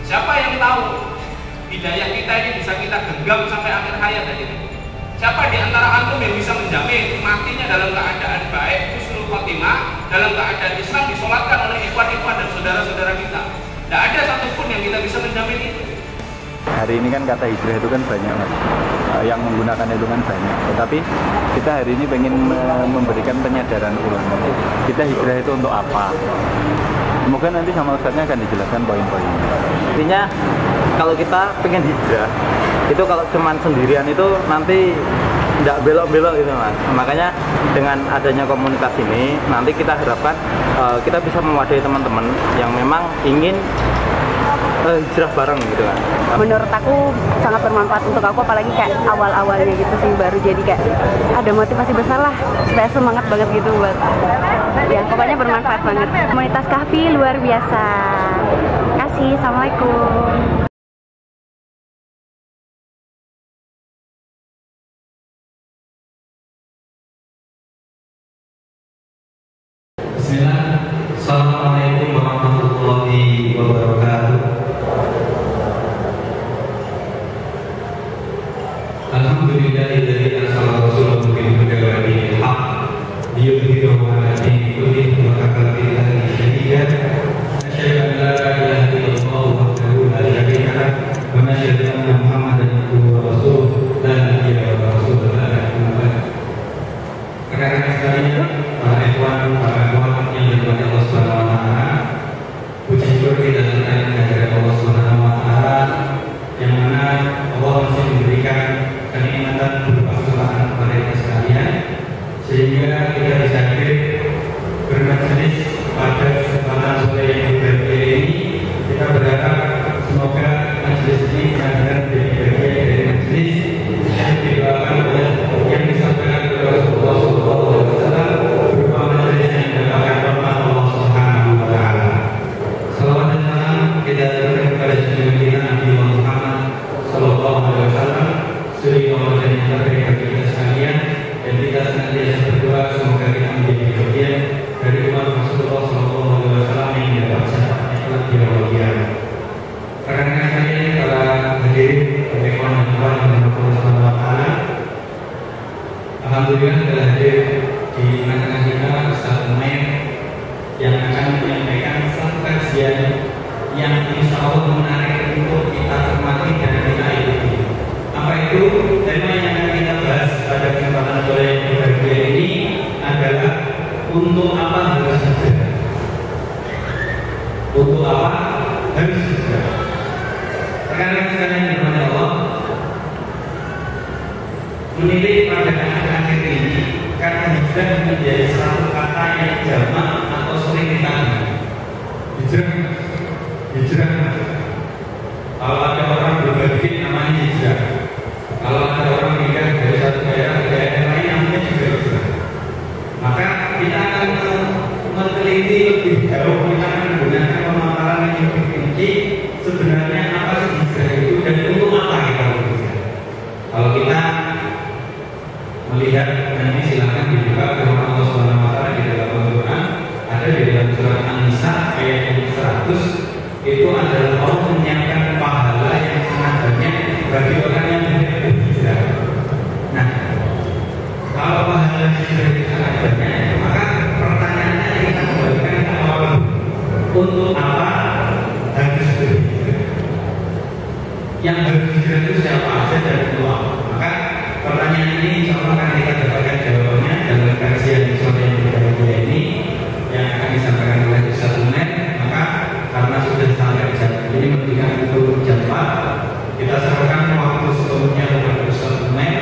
Siapa yang tahu hidayah kita ini bisa kita genggam sampai akhir hayat ini? Siapa di antara antum yang bisa menjamin matinya dalam keadaan baik, husnul khotimah, dalam keadaan Islam, disolatkan oleh ikhwan-ikhwan dan saudara-saudara kita? Tidak ada satupun yang kita bisa menjamin itu. Hari ini kan kata hijrah itu kan banyak mas, yang menggunakan itu kan banyak. Tetapi kita hari ini pengen memberikan penyadaran ulang. Kita hijrah itu untuk apa? Semoga nanti sama ustadznya akan dijelaskan poin-poin. Intinya kalau kita pengen hijrah, itu kalau cuman sendirian itu nanti tidak belok-belok gitu mas. Makanya dengan adanya komunitas ini, nanti kita harapkan kita bisa mewadahi teman-teman yang memang ingin hijrah bareng gitu kan. Menurut aku sangat bermanfaat untuk aku, apalagi kayak awal-awalnya gitu sih, baru jadi kayak ada motivasi besar lah supaya semangat banget gitu buat ya, pokoknya bermanfaat banget. Komunitas Kahfi luar biasa. Terima kasih, assalamualaikum. Bismillah. Assalamualaikum warahmatullahi wabarakatuh. Alhamdulillahilladzi arsala rasulahu bil huda wa dinil haqq liyudhhirahu 'ala dini kullih wa kafa billahi shahidan. Asyhadu an la ilaha illallah wahdahu la syarika lah wa asyhadu anna Muhammadan abduhu wa rasuluh la nabiyya wa rasulullah la ilaha illallah. Rekan-rekan sekalian, para ikhwan, para akhwat yang dirahmati Allah Subhanahu wa taala, puji syukur kita datangkan kehadirat Allah Subhanahu wa taala yang mana Allah masih memberikan kenikmatan berupa kesempatan kepada kita sekalian, sehingga kita bisa hadir bermajelis pada kesempatan sore yang berbahagia ini. Kita berharap semoga majelis ini benar-benar menjadi bagian dari majelis yang didoakan oleh yang disampaikan oleh Rasulullah SAW, berupa majelis yang mendapatkan rahmat Allah Subhanahu wa taala. Salawat dan salam kita berikan kepada junjungan kita Nabi Muhammad sallallahu alaihi wasallam, suri tauladan yang terbaik bagi kita sekalian, dan kita senantiasa berdoa semoga kita menjadi bagian dari umat Rasulullah sallallahu alaihi wasallam yang dapat syafaatnya kelak di yaumul qiyamah. Rekan-rekan sekalian, para hadirin ikhwan dan akhwat yang dirahmati Allah Subhanahu wa taala, alhamdulillah telah hadir di tengah-tengah kita Ustaz Umair yang akan menyampaikan satu kajian yang insya Allah menarik untuk kita cermati dan kita ikuti. Apa itu? Tema yang akan kita bahas pada kesempatan sore yang berbahagia ini adalah untuk apa harus hijrah? Untuk apa harus hijrah? Rekan-rekan sekalian yang dirahmati Allah, menilik pada akhir-akhir ini, kata hijrah menjadi satu kata yang jamak atau sering ditanya. Hijrah. Kalau ada orang berubah dikit namanya hijrah. Kalau ada orang pindah dari satu daerah ke daerah lain namanya juga hijrah. Maka kita akan meneliti lebih jauh, kita akan menggunakan pemaparan yang lebih rinci sebenarnya apa sih hijrah itu dan untuk apa kita berhijrah. Kalau kita melihat nanti silakan dibuka firman Allah Subhanahu wa taala di dalam Al-Qur'an, ada di dalam surat An-Nisa ayat yang 100, itu adalah Allah menyiapkan pahala yang sangat banyak bagi orang yang hendak berhijrah. Nah, kalau pahala hijrah itu sangat banyak, maka pertanyaannya kita kembalikan ke awal, untuk apa harus berhijrah? Yang harus hijrah itu siapa aja dan untuk apa? Maka pertanyaan ini insya Allah akan kita dapatkan jawabannya dalam kajian sore yang berbahagia ini yang akan disampaikan oleh Ustaz Umair. Maka karena sudah sampai jam ini menunjukkan itu jam 4, kita serahkan waktu sepenuhnya kepada Ustaz Umair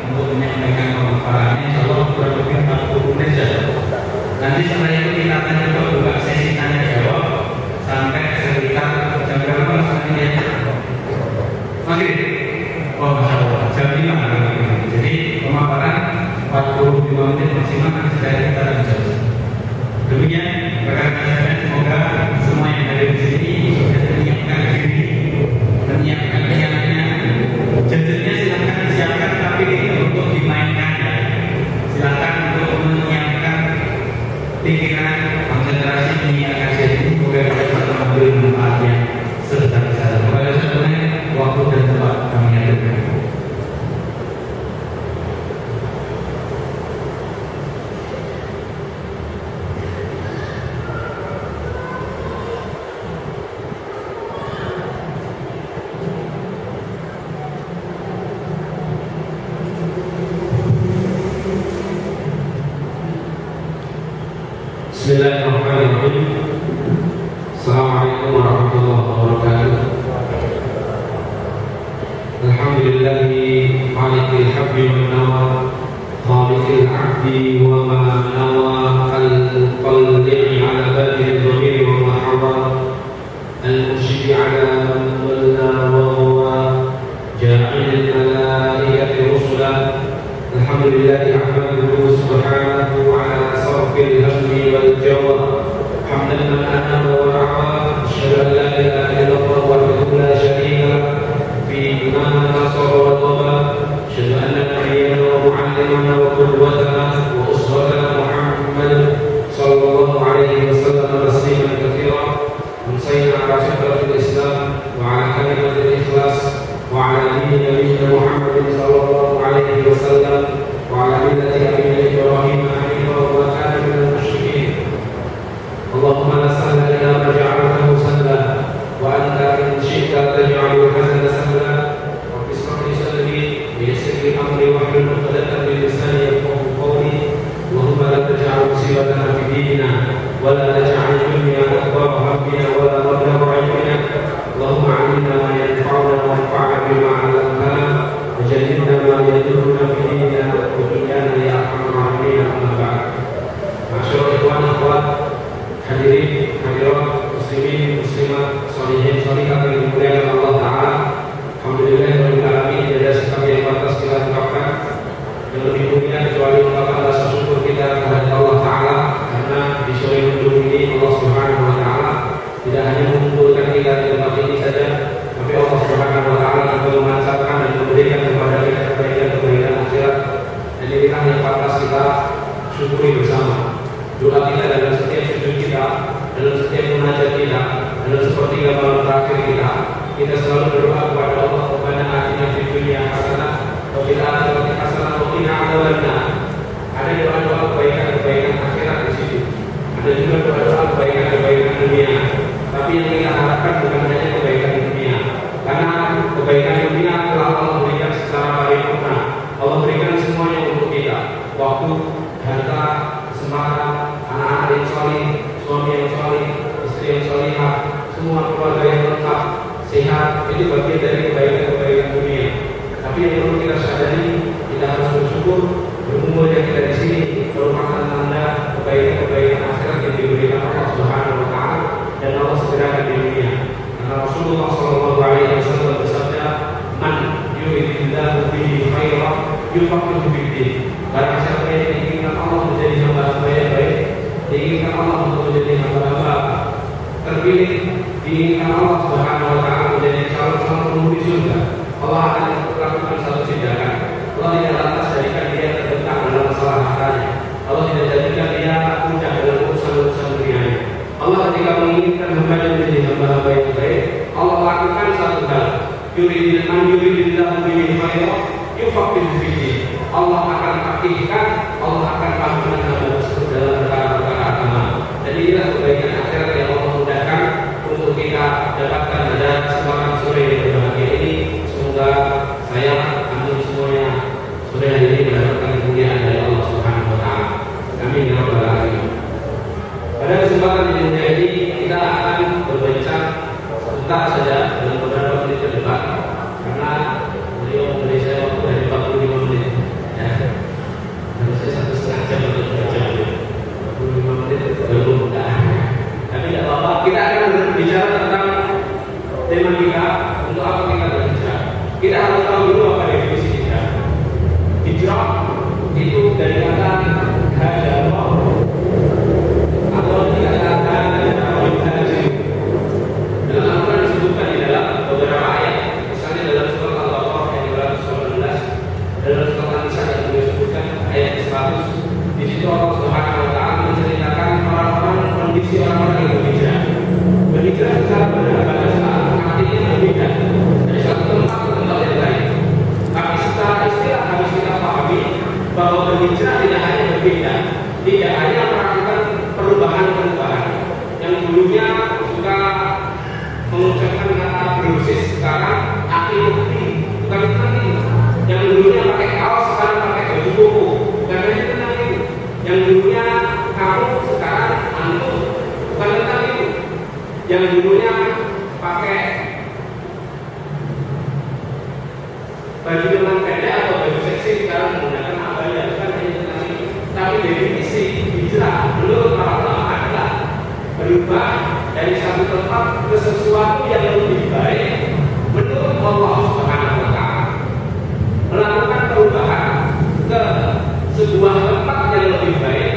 untuk menyampaikan pemaparannya. Insya Allah kurang lebih 40 menit saja. Nanti setelah itu kita akan coba buka sesi tanya jawab sampai sekitar jam berapa selanjutnya? Maghrib. Oh, masya Allah, jam 5. Jadi pemaparan 45 menit maksimal akan segera kita lanjut. Demikian, rekan-rekan sekalian, semoga semua yang ada di sini sudah menyiapkan diri, menyiapkan niatnya, jajannya Bismillahirrahmanirrahim. Assalamualaikum warahmatullahi wabarakatuh. Alhamdulillahi malikil habbi wan nawa, khaliqil abdi wa ma nawa, al-muqallidi ala badil dhamiri wa mahawa, al-mushidi ala man walla wa huwa ja'il malaikati rusula. Alhamdulillahi ahmaduhu subhanahu ala sarfil hamdi wal jawab, hamdan man anama wa ra'a, asyhadu an la ilaha illallah wahdahu la syarika lah fi ma nasara wa dhaba, asyhadu anna nabiyyana wa mu'allimana wa qudwatana wa uswatana Muhammad sallallahu alaihi wasallam tasliman katsiran, musayyana ala fitratil Islam wa ala kalimatil ikhlas wa ala dini nabiyyina Muhammad sallallahu alaihi wasallam wa ala millati abiyyina Ibrahim hanifan wa kana minal musyrikin. Allahumma la sahla illa ma ja'altahu sahla wa anta in syi'ta taj'alul hazana sahla. Rabbi ishrah li sadri wa yassir li amri wahlul 'uqdatam min lisani yafqahu qawli. Allahumma la taj'al musibatana fi dinina wa la taj'al dunya akbar hammina wa la mablagha 'ilmina. Allahumma 'allimna ma yanfa'una wanfa'na bima 'allamtana waj'alna ma yadurruna fi dinina wa dunyana ya arhamar rahimin. Amma ba'd. Masyaallah ikhwan akhwat, hadirin hadirat, muslimin muslimat, sholihin sholihat yang dimuliakan Allah Ta'ala. Alhamdulillahirabbil alamin. Ada sikap yang pantas kita ungkapkan yang lebih mulia kecuali ungkapan rasa syukur kita kepada Allah Ta'ala, karena di sore minggu ini Allah Subhanahu wa Ta'ala tidak hanya mengumpulkan kita di tempat ini saja, tapi Allah Subhanahu wa Ta'ala juga memancarkan dan memberikan kepada kita kebaikan-kebaikan akhirat. Dan inilah yang pantas kita syukuri bersama. Doa kita dalam setiap sujud kita, dalam setiap munajat kita, dalam sepertiga malam terakhir kita selalu berdoa kepada Allah, Rabbana atina fid dunya hasanah wa fil akhirati hasanah wa qina adzabannar. Ada doa-doa kebaikan-kebaikan akhirat di situ. Ada juga doa-doa kebaikan-kebaikan dunia. Tapi yang kita harapkan bukan hanya kebaikan dunia, karena kebaikan dunia telah Allah berikan secara paripurna. Allah berikan semuanya untuk kita. Waktu, harta, kesempatan, anak-anak yang salih, suami yang salih, istri yang salihah, semua keluarga yang lengkap, sehat, itu bagian dari kebaikan-kebaikan dunia. Tapi yang perlu kita sadari, kita harus bersyukur berumurnya kita di sini merupakan tanda kebaikan-kebaikan akhirat yang diberikan Allah Subhanahu wa Ta'ala dan Allah segerakan di dunia. Karena Rasulullah sallallahu alaihi wasallam bersabda, "Man yuridillahu bihi khairan yufaqihuhu fid-din." Barang siapa yang diinginkan Allah menjadi hamba-hamba yang baik, diinginkan Allah untuk menjadi hamba-hamba terpilih, diinginkan Allah Subhanahu wa Ta'ala menjadi calon-calon penghuni surga, Allah akan lakukan satu tindakan. Allah tidak lantas jadikan dia terbentang dalam masalah hartanya. Allah tidak jadikan dia mudah dalam urusan-urusan dunianya. Allah ketika menginginkan hamba-Nya menjadi hamba-hamba yang baik, Allah lakukan satu hal. Yuridillahu bihi khairan yufaqihuhu fid-din. Allah akan fakihkan, Allah akan pahamkan hamba tersebut dalam perkara-perkara agama. Dan inilah kebaikan akhirat yang Allah mudahkan untuk kita dapatkan pada kesempatan sore yang berbahagia ini. Semoga saya, kami semuanya sore hari ini mendapatkan kemuliaan dari Allah Subhanahu wa Ta'ala. Amin ya rabbal alamin. Pada kesempatan yang mulia ini kita akan berbincang sebentar saja dalam beberapa menit ke depan, karena beliau memberi saya waktu dari 45 menit. Harusnya 1,5 jam untuk belajar 45 menit belum mudah. Tapi tidak apa-apa, kita akan berbicara tentang tema kita. Untuk apa kita berbicara? Kita harus tahu dulu apa definisi hijrah. Hijrah itu dari kata hajjah atau dikatakan hajjah. Dalam Al-Quran disebutkan di dalam beberapa ayat, misalnya dalam surat Al-Baqarah ayat 219, dalam surat An-Nisa yang disebutkan ayat 100. Di situ Allah Subhanahu wa Ta'ala menceritakan orang-orang, kondisi orang-orang yang berhijrah. Berhijrah secara benar pada saat artinya berbeda dari satu tempat ke tempat yang lain. Tapi secara istilah harus kita pahami bahwa berhijrah tidak hanya berbeda, tidak hanya melakukan perubahan-perubahan. Yang dulunya suka mengucapkan kata berusis, sekarang akhir-akhir, bukan tentang itu. Yang dulunya pakai kaos, sekarang pakai baju koko, bukan hanya tentang itu. Yang dulunya kamu, sekarang baju lengan pendek atau baju seksi sekarang menggunakan abaya, bukan hanya tentang itu. Tapi definisi hijrah menurut para ulama adalah berubah dari satu tempat ke sesuatu yang lebih baik menurut Allah Subhanahu wa Ta'ala. Melakukan perubahan ke sebuah tempat yang lebih baik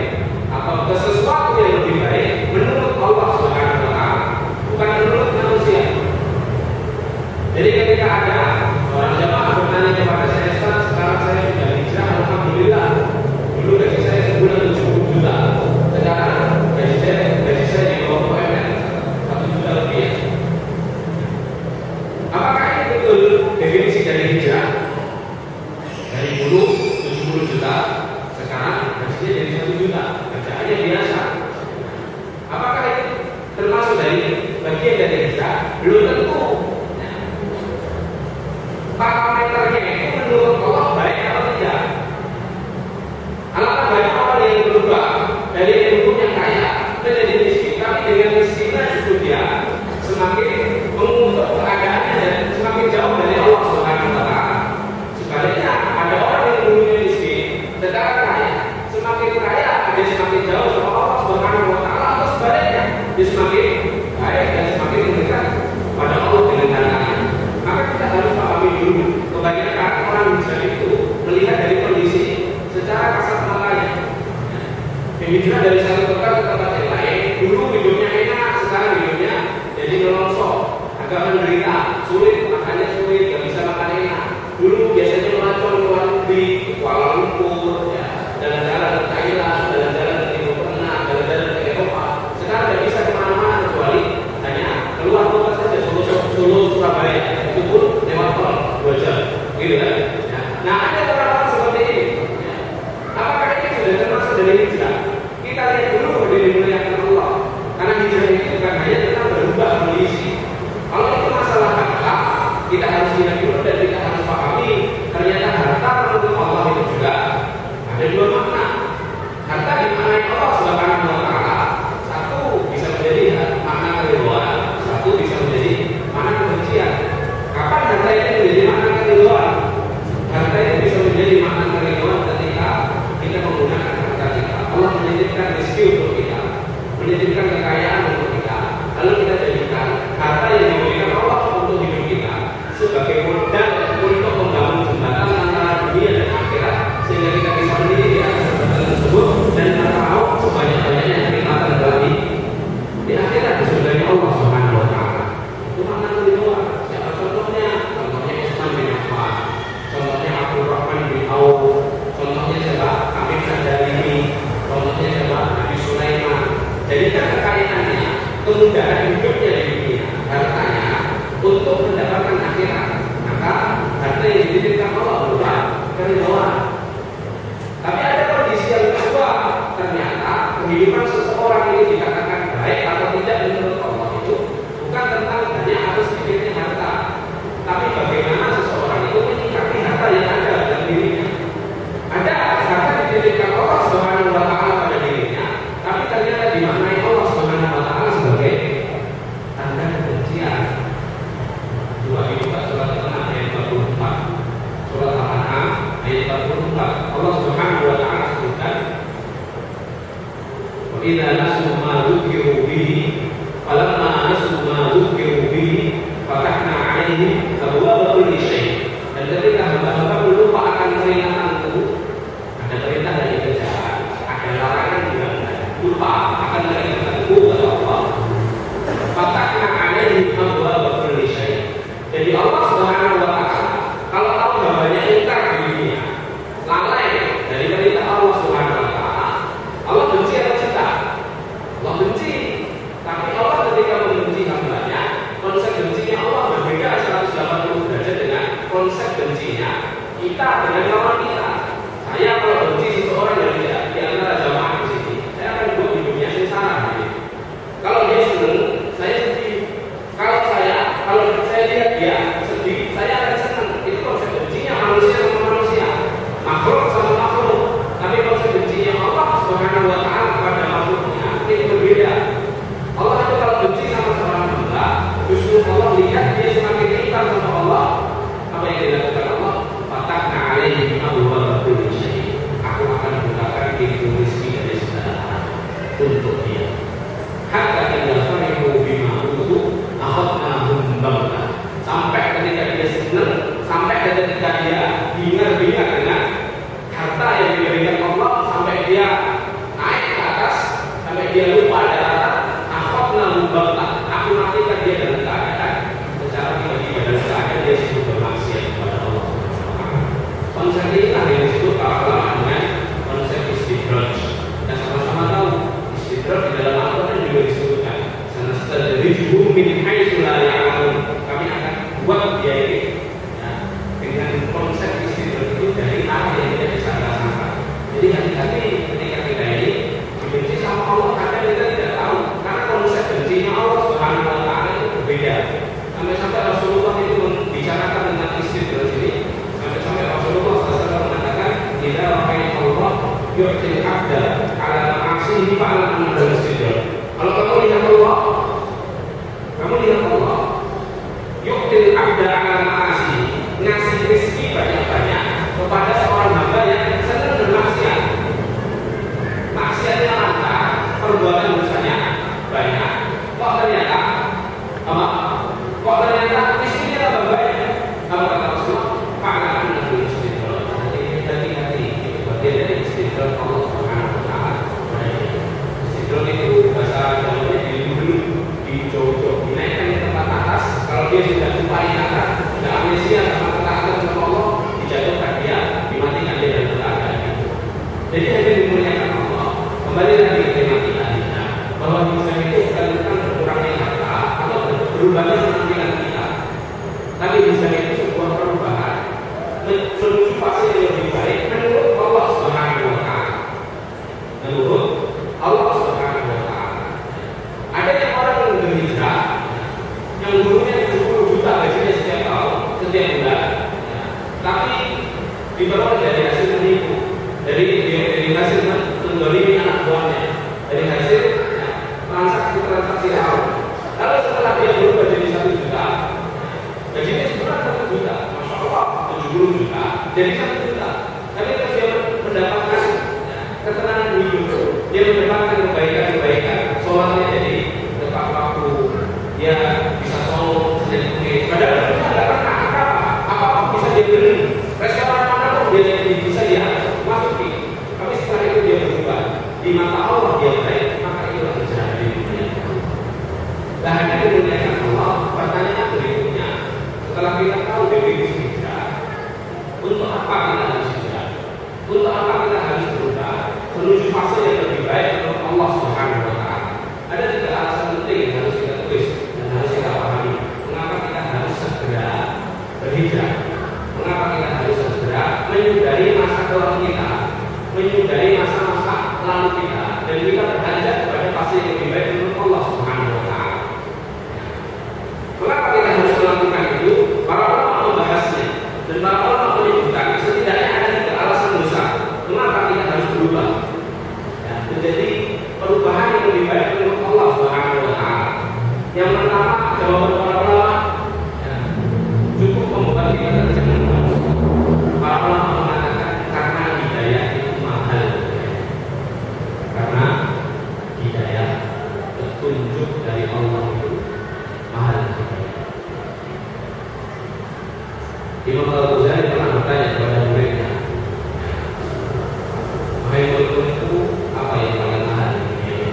atau ke sesuatu yang lebih baik menurut Allah Subhanahu wa Ta'ala, bukan menurut manusia. Jadi ketika ada orang jamaah bertanya kepada saya, Ustaz, sekarang saya sudah hijrah, alhamdulillah. Dulu gaji saya sebulan 70 juta. Sekarang gaji saya di bawah UMR 1 juta lebih. Apakah ini betul definisi dari hijrah? Dari dulu 70 juta, sekarang gajinya jadi 1 juta. Kerjaannya biasa. Apakah itu termasuk dari bagian dari hijrah? Belum tentu. Parameternya itu menurut Allah baik atau tidak? Alangkah banyak orang yang berubah dari yang yang kaya menjadi miskin, tapi dengan miskinnya justru dia semakin mengutuk keadaannya dan semakin jauh dari Allah Subhanahu wa Ta'ala. Sebaliknya ada orang yang dulunya miskin, sekarang kaya, semakin kaya dia semakin jauh dari Allah Subhanahu wa Ta'ala, atau sebaliknya dia semakin baik dan semakin mendekat pada Allah dengan hartanya. Maka kita harus pahami dulu, kebanyakan orang hijrah itu melihat dari kondisi secara kasat matanya. Hijrah dari satu tempat ke tempat yang lain, dulu hidupnya enak, sekarang hidupnya jadi nolongsor, agak menderita, sulit, makannya sulit, gak bisa makan enak. Dulu biasanya melancong ke luar negeri, ke Kuala Lumpur, ya, jalan-jalan ke Thailand, jalan-jalan ke Timur Tengah, jalan-jalan ke Eropa. Sekarang tidak bisa kemana-mana kecuali hanya keluar kota saja, Solo, Surabaya. Itu pun lewat tol 2 jam, gitu kan? Nah, ada orang-orang seperti ini. Ya. Apakah ini sudah termasuk dari hijrah? Kita lihat dulu berdiri dimuliakan Allah. Karena hijrah itu bukan hanya tentang berubah kondisi. Kalau itu masalah harta, kita harus lihat dulu dan kita harus pahami. Ternyata harta menurut Allah itu juga ada 2 makna. Harta dimaknai Allah Subhanahu wa Ta'ala. Satu bisa menjadi makna keridhaan, satu bisa menjadi makna kebencian. Kapan harta itu menjadi makna keridhaan? Harta itu bisa menjadi makna keridhaan ketika kita menggunakan harta kita. Allah menitipkan rezeki untuk kita, menitipkan kekayaan untuk kita, lalu kita jadikan harta yang diberikan Allah untuk hidup kita sebagai modal untuk membangun jembatan antara dunia dan akhirat, sehingga kita bisa meniti di atas jembatan tersebut dan meraup sebanyak-banyaknya kenikmatan dalam di akhirat di surganya Allah Subhanahu wa Ta'ala. Itu makna keridhaan. Siapa contohnya? Contohnya Utsman bin Affan, contohnya Abdul Rahman bin Auf, contohnya siapa? Habib Syadali, contohnya siapa? Nabi Sulaiman. Jadikan kekayaannya, kemudahan hidupnya di dunia, hartanya untuk mendapatkan akhirat. Maka harta yang dititipkan Allah berupa keridhaan. Tapi ada kondisi yang kedua, ternyata kehidupan seseorang ini dikatakan baik atau tidak menurut Allah itu bukan tentang banyak atau sedikitnya harta, tapi bagaimana seseorang itu menyikapi harta yang ada dalam dirinya. Ada harta dititipkan Allah Subhanahu wa Ta'ala pada dirinya, tapi ternyata dimaknai Allah Subhanahu wa Ta'ala sebagai tanda kebencian. Surat Al-An'am ayat 44. Surat Al-An'am ayat 44. Allah Subhanahu wa Ta'ala sebutkan, "Wa idza nasu ma dzukiru bihi, falamma nasu ma dzukiru bihi, fatahna 'alaihim abwaaba kulli syai'." Dan ketika hamba-hamba lupa akan peringatan itu, ada perintah dari kerjaan, ada larangan juga, lupa akan peringatan itu kata Allah, fatahna 'alaihim abwaaba kulli syai'. Jadi Allah Subhanahu wa Ta'ala kalau tahu hambanya ingkar di dunia, lalai dari perintah Allah Subhanahu wa Ta'ala, Allah benci atau cinta? Allah benci. Tapi Allah ketika membenci hambanya, konsep bencinya Allah berbeda 180 derajat dengan konsep bencinya kita dengan lawan kita. Saya kalau benci seseorang yang tidak di antara jamaah di sini, saya akan buat hidupnya sengsara. Kalau dia senang, saya sedih. Kalau saya lihat dia sedih, saya akan senang. Itu konsep bencinya manusia sama manusia, makhluk sama makhluk. Tapi konsep bencinya Allah Subhanahu wa Ta'ala kepada makhluknya itu berbeda. Allah itu kalau benci sama seorang hamba, justru Allah lihat dia semakin cinta sama Allah. Apa yang dilakukan Allah? dia sudah lupa ingatan, sudah amnesia sama ketaatan sama Allah, dijatuhkan dia, dimatikan dia dalam keadaan itu. Jadi hanya dimuliakan Allah. Kembali lagi ke tema kita bahwa Islam itu bukan tentang berkurangnya harta atau berubahnya penampilan kita, tapi Islam itu sebuah perubahan menuju fase yang lebih baik menurut Allah Subhanahu wa Ta'ala. Menurut Allah Subhanahu wa Ta'ala. Ada yang orang yang berhijrah yang gurunya 10 juta gajinya setiap tahun, setiap bulan, tapi diperoleh dari hasil menipu, dari hasil mendolimi anak buahnya, dari hasil transaksi awal. Lalu setelah dia berubah jadi 1 juta, gajinya sebulan 1 juta, masya Allah 70 juta, jadi 1 juta. Tapi kalau dia mendapatkan ketenangan hidup, dia mendapatkan kebaikan, sholatnya jadi tepat waktu, dia bisa sholat jadi mungkin. Padahal dia tidak pernah apa bisa dia beli, restoran mana pun dia bisa dia masuki. Tapi setelah itu dia berubah, di mata Allah dia baik, maka itulah hijrah di dunia. Dan hanya dimuliakan Allah. Pertanyaan berikutnya, setelah kita tahu definisi hijrah, untuk apa kita harus hijrah? Untuk apa kita harus berubah menuju fase yang lebih baik menurut Allah Subhanahu wa Ta'ala? Ada 3 alasan penting yang harus kita tulis dan harus kita pahami. Mengapa kita harus segera berhijrah? Mengapa kita harus segera menyudahi masa kelam kita, menyudahi masa-masa lalu kita, dan kita beranjak kepada fase yang lebih baik menurut Allah Subhanahu wa Ta'ala? Mengapa kita harus melakukan itu? Para ulama membahasnya dan para ulama menyebutkan setidaknya ada 3 alasan besar mengapa kita harus berubah menjadi perubahan yang lebih baik menurut Allah Subhanahu wa Ta'ala. Yang pertama, jawaban para ulama cukup membuat kita tercengang. Para ulama mengatakan karena hidayah itu mahal. Karena hidayah, petunjuk dari Allah itu mahal. Imam Al-Ghazali pernah bertanya kepada muridnya, "Wahai murid-muridku, apa yang paling mahal di dunia ini?"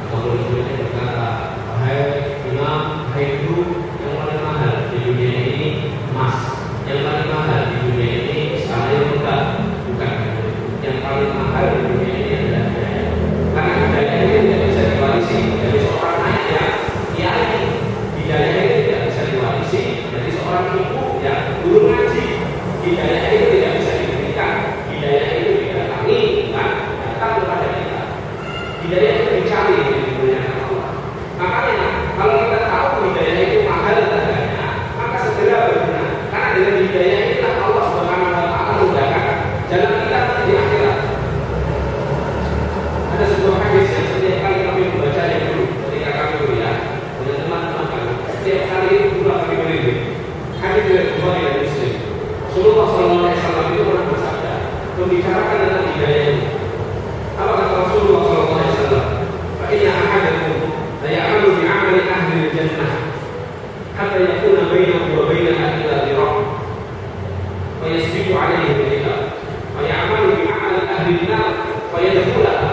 Atau murid-muridnya berkata, "Wahai Imam, wahai guru, yang paling mahal di dunia ini emas. Yang paling mahal di dunia ini istana yang megah." Bukan, yang paling mahal di dunia ini adalah hidayah. Karena hidayah ini tidak bisa diwarisi dari seorang anak yang kiai. Hidayah ini tidak bisa diwarisi dari seorang ibu yang guru ngaji. Hidayah itu tidak bisa diberikan. Hidayah itu didatangi, bukan datang kepada kita. Hidayah itu dicari dari dimuliakan Allah. Makanya kalau kita tahu hidayah itu mahal harganya, maka segera berguna. Karena dengan hidayah inilah Allah Subhanahu wa Ta'ala mudahkan jalan kita di akhirat. Ada sebuah hadis yang setiap kali kami membacanya dulu ketika kami kuliah dengan teman-teman kami, setiap kali itu pula kami merinding. Hadis dari Bukhari dan Muslim. Rasulullah SAW itu pernah bersabda membicarakan tentang hidayah ini. Apa kata Rasulullah SAW? "Fa inna ahadakum la ya'malu bi 'amali ahli al-jannah hatta yakuna bainahu wa bainaha illa dhira' wa yasbiqu 'alayhi bil-kitab wa ya'malu bi 'amali ahli an-nar fa yadkhulaha."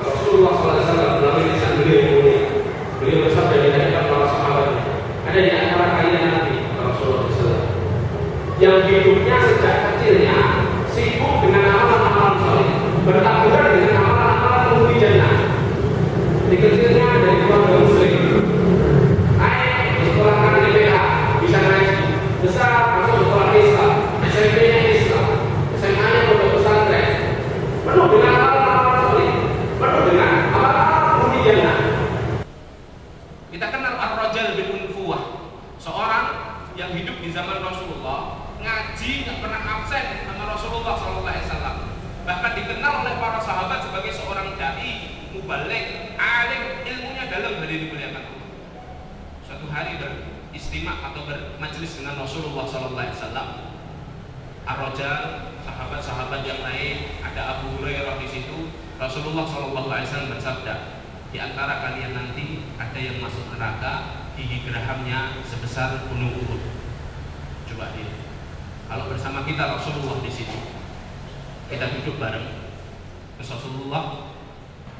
Rasulullah SAW melalui lisan beliau bersabda di hadapan para sahabatnya, "Ada di antara kalian nanti," Rasulullah SAW, "yang hidupnya sejak kecilnya sibuk dengan amalan-amalan saleh, bertaburan dengan amalan-amalan penghuni jannah. Di kecilnya dari keluarga muslim, naik di sekolah KPH bisa ngaji, besar masuk sekolah Islam, SMP-nya Islam, SMA-nya pondok pesantren, penuh dengan amalan-amalan saleh, penuh dengan amalan-amalan penghuni jannah." Kita kenal Ar-Rajal bin Unfuwah, seorang yang hidup di zaman Rasulullah, ngaji nggak pernah absen sama Rasulullah SAW. Bahkan dikenal oleh para sahabat sebagai seorang dai, mubaligh, alim, ilmunya dalam dari dimuliakan Allah. Suatu hari beristimak atau bermajelis dengan Rasulullah SAW. Ar-Rajal, sahabat-sahabat yang lain, ada Abu Hurairah di situ. Rasulullah SAW bersabda, "Di antara kalian nanti ada yang masuk neraka, gigi gerahamnya sebesar gunung Uhud." Coba lihat. Kalau bersama kita Rasulullah di situ, kita duduk bareng, Rasulullah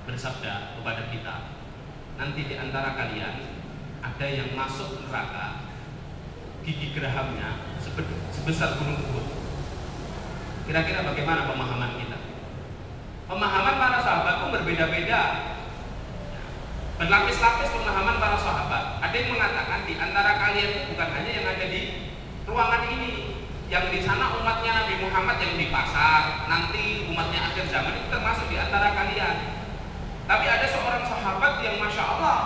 bersabda kepada kita, "Nanti di antara kalian ada yang masuk neraka, gigi gerahamnya sebesar gunung Uhud. Kira-kira bagaimana pemahaman kita? Pemahaman para sahabat pun berbeda-beda. Berlapis-lapis pemahaman para sahabat. Ada yang mengatakan di antara kalian itu bukan hanya yang ada di ruangan ini, yang di sana umatnya Nabi Muhammad yang di pasar, nanti umatnya akhir zaman itu termasuk di antara kalian. Tapi ada seorang sahabat yang Masya Allah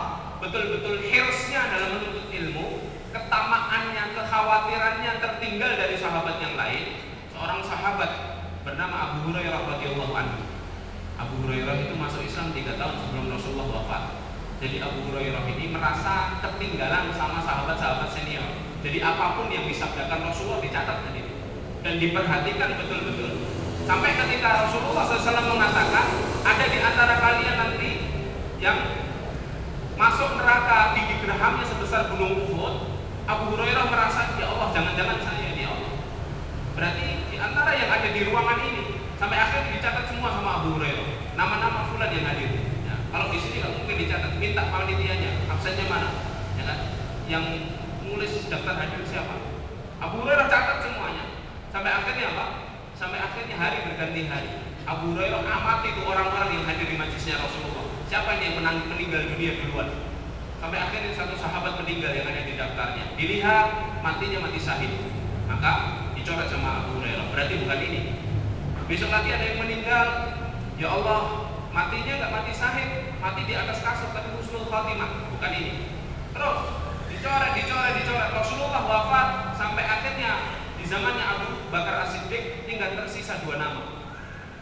betul-betul hirsnya dalam menuntut ilmu, ketamaannya, kekhawatirannya tertinggal dari sahabat yang lain. Seorang sahabat bernama Abu Hurairah radhiyallahu anhu. Abu Hurairah itu masuk Islam 3 tahun sebelum Rasulullah wafat. Jadi Abu Hurairah ini merasa ketinggalan sama sahabat-sahabat senior. Jadi apapun yang disabdakan Rasulullah dicatat tadi dan diperhatikan betul-betul. Sampai ketika Rasulullah SAW mengatakan ada di antara kalian nanti yang masuk neraka gigi gerahamnya sebesar gunung Uhud, Abu Hurairah merasa ya Allah jangan-jangan saya ya Allah. Berarti di antara yang ada di ruangan ini sampai akhirnya dicatat semua sama Abu Hurairah nama-nama fulan yang hadir. Ya, kalau di sini nggak mungkin dicatat, minta panitianya absennya mana, ya kan? Yang nulis daftar hadir siapa? Abu Hurairah catat semuanya. Sampai akhirnya apa? Sampai akhirnya hari berganti hari. Abu Hurairah amati itu orang-orang yang hadir di majlisnya Rasulullah. Siapa yang meninggal dunia duluan? Sampai akhirnya satu sahabat meninggal yang ada di daftarnya. Dilihat matinya mati syahid. Maka dicoret sama Abu Hurairah. Berarti bukan ini. Besok lagi ada yang meninggal. Ya Allah, matinya nggak mati syahid, mati di atas kasur tapi husnul khatimah. Bukan ini. Terus dicoret. Rasulullah wafat sampai akhirnya di zamannya Abu Bakar As-Siddiq tinggal tersisa 2 nama.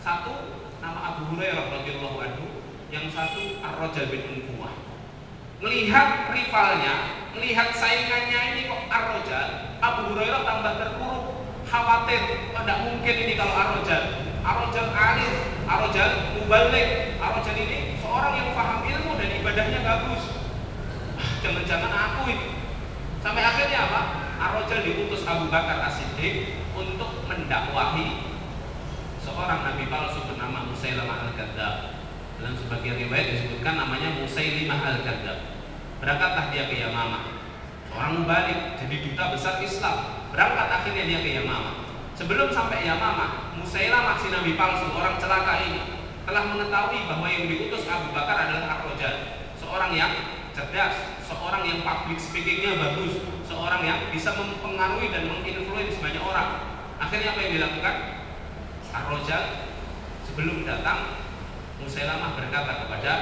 Satu nama Abu Hurairah radhiyallahu anhu, yang satu Ar-Rajal bin Unfuwah. Melihat rivalnya, melihat saingannya ini kok Ar-Rajal, Abu Hurairah tambah terpuruk, khawatir, tidak mungkin ini kalau Ar-Rajal alim, Ar-Rajal mubaligh, Ar-Rajal ini seorang yang paham ilmu dan ibadahnya bagus. Jangan-jangan aku ini. Sampai akhirnya apa? Ar-Rajal diutus Abu Bakar As-Siddiq untuk mendakwahi seorang nabi palsu bernama Musailamah Al-Kadzdzab. Dalam sebagian riwayat disebutkan namanya Musailimah Al-Kadzdzab. Berangkatlah dia ke Yamamah. Seorang mubaligh, jadi duta besar Islam. Berangkat akhirnya dia ke Yamamah. Sebelum sampai Yamamah, Musailamah si nabi palsu, orang celaka ini telah mengetahui bahwa yang diutus Abu Bakar adalah Ar-Rajal, seorang yang cerdas, seorang yang public speakingnya bagus, seorang yang bisa mempengaruhi dan menginfluence banyak orang. Akhirnya apa yang dilakukan? Ar-Rajal sebelum datang, Musailamah berkata kepada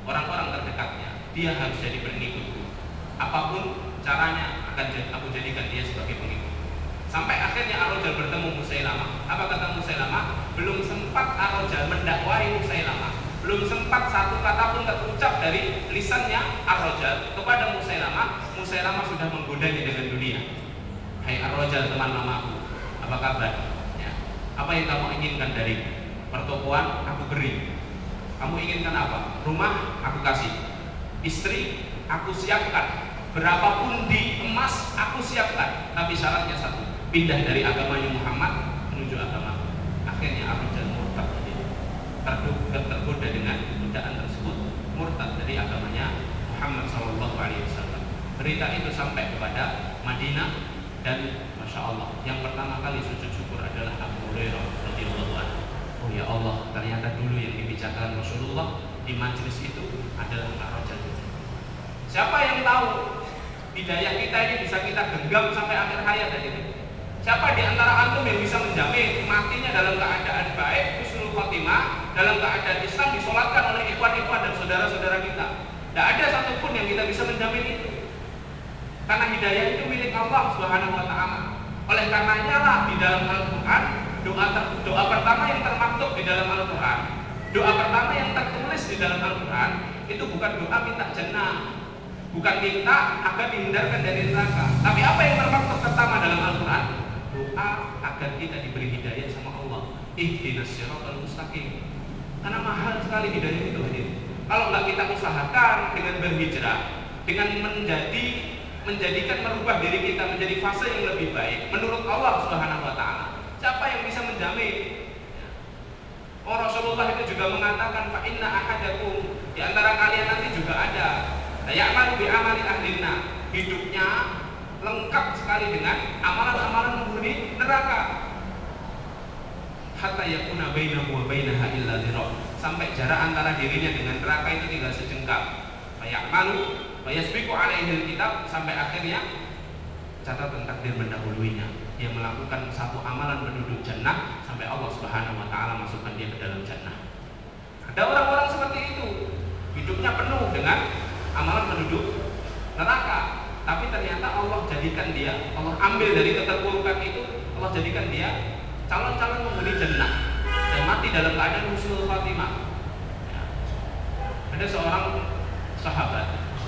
orang-orang terdekatnya, dia harus jadi pengikutku. Apapun caranya akan aku jadikan dia sebagai pengikut. Sampai akhirnya Ar-Rajal bertemu Musailamah. Apa kata Musailamah? Belum sempat Ar-Rajal mendakwahi Musailamah, belum sempat satu kata pun terucap dari lisannya Ar-Rajal kepada Musailamah, Musailamah sudah menggodanya dengan dunia. Hai Ar-Rajal, teman lamaku, apa kabar? Ya. Apa yang kamu inginkan dari pertokoan? Aku beri. Kamu inginkan apa? Rumah aku kasih, istri aku siapkan, berapapun di emas aku siapkan. Tapi syaratnya satu, pindah dari agamanya Muhammad menuju agama. Akhirnya Ar-Rajal murtad, tergoda dengan godaan tersebut, murtad dari agamanya Muhammad SAW. Berita itu sampai kepada Madinah dan Masya Allah, yang pertama kali sujud syukur adalah Abu Hurairah radhiyallahu anhu. Oh ya Allah, ternyata dulu yang dibicarakan Rasulullah di majelis itu adalah Ar-Rajal. Siapa yang tahu hidayah kita ini bisa kita genggam sampai akhir hayat ini? Siapa di antara antum yang bisa menjamin matinya dalam keadaan baik, husnul khotimah, dalam keadaan Islam, disolatkan oleh ikhwan-ikhwan dan saudara-saudara kita? Tidak ada satupun yang kita bisa menjamin itu. Karena hidayah itu milik Allah Subhanahu wa Ta'ala. Oleh karenanya lah di dalam Al-Quran, doa pertama yang termaktub di dalam Al-Quran, doa pertama yang tertulis di dalam Al-Quran itu bukan doa minta jannah, bukan minta agar dihindarkan dari neraka. Tapi apa yang termaktub pertama dalam Al-Quran? Doa agar kita diberi hidayah sama Allah. Ihdinas siratal mustaqim. Karena mahal sekali hidayah itu. Kalau nggak kita usahakan dengan berhijrah, dengan menjadikan merubah diri kita menjadi fase yang lebih baik menurut Allah Subhanahu wa Ta'ala, siapa yang bisa menjamin? Oh, Rasulullah itu juga mengatakan, fa inna ahadakum, di antara kalian nanti juga ada ya'malu bi amali ahlina, hidupnya lengkap dekat sekali dengan amalan-amalan penghuni neraka. Hatta yakuna bainahu wa bainaha illa dhira', sampai jarak antara dirinya dengan neraka itu tinggal sejengkal. Fayamalu fayasbiqu alaihi alkitab, sampai akhirnya catatan takdir mendahuluinya. Dia melakukan satu amalan penduduk jannah sampai Allah Subhanahu wa taala masukkan dia ke dalam jannah. Ada orang-orang seperti itu, hidupnya penuh dengan amalan penduduk neraka, tapi ternyata Allah jadikan dia, Allah ambil dari keterpurukan itu, Allah jadikan dia calon-calon penghuni jannah dan mati dalam keadaan husnul khatimah. Ya. Ada seorang sahabat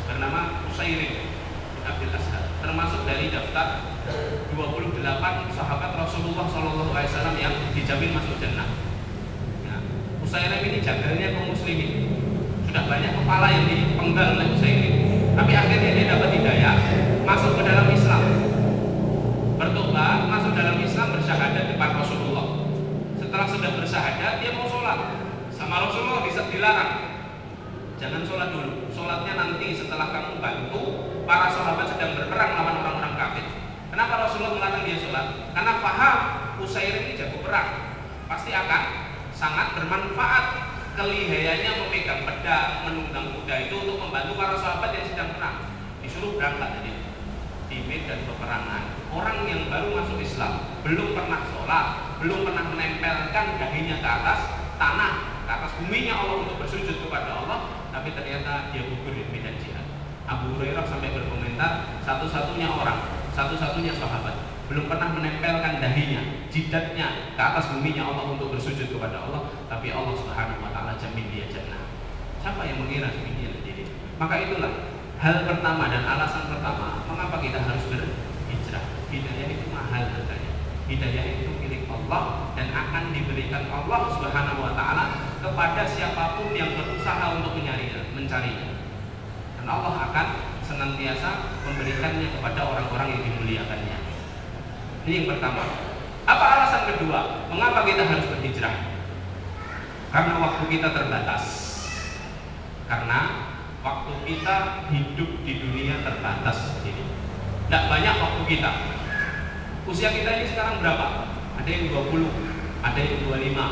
bernama Usairim bin Abdul Ashad, termasuk dari daftar 28 sahabat Rasulullah SAW yang dijamin masuk jannah. Ya. Usairim ini jagalnya kaum muslimin. Sudah banyak kepala yang dipenggal oleh Usairim, tapi akhirnya dia dapat hidayah, masuk ke dalam Islam, bertobat, masuk dalam Islam, bersyahadat depan Rasulullah. Setelah sudah bersyahadat, dia mau sholat, sama Rasulullah bisa dilarang, jangan sholat dulu, sholatnya nanti setelah kamu bantu para sahabat sedang berperang lawan orang-orang kafir. Kenapa Rasulullah melarang dia sholat? Karena paham Usairim ini jago perang, pasti akan sangat bermanfaat kelihayannya memegang pedang, menunggang kuda itu untuk membantu para sahabat yang sedang perang. Disuruh berangkat jadi di medan peperangan. Orang yang baru masuk Islam, belum pernah sholat, belum pernah menempelkan dahinya ke atas tanah, ke atas buminya Allah untuk bersujud kepada Allah, tapi ternyata dia gugur di medan jihad. Abu Hurairah sampai berkomentar, satu-satunya orang, satu-satunya sahabat belum pernah menempelkan dahinya, jidatnya ke atas buminya Allah untuk bersujud kepada Allah, tapi Allah Subhanahu wa taala jamin dia jannah. Siapa yang mengira demikian jadi? Maka itulah hal pertama dan alasan pertama mengapa kita harus berhijrah. Hidayah itu mahal harganya. Hidayah itu milik Allah dan akan diberikan Allah Subhanahu wa taala kepada siapapun yang berusaha untuk mencarinya. Dan Allah akan senantiasa memberikannya kepada orang-orang yang dimuliakannya. Ini yang pertama. Apa alasan kedua? Mengapa kita harus berhijrah? Karena waktu kita terbatas. Karena waktu kita hidup di dunia terbatas ini. Tidak banyak waktu kita. Usia kita ini sekarang berapa? Ada yang 20, ada yang 25,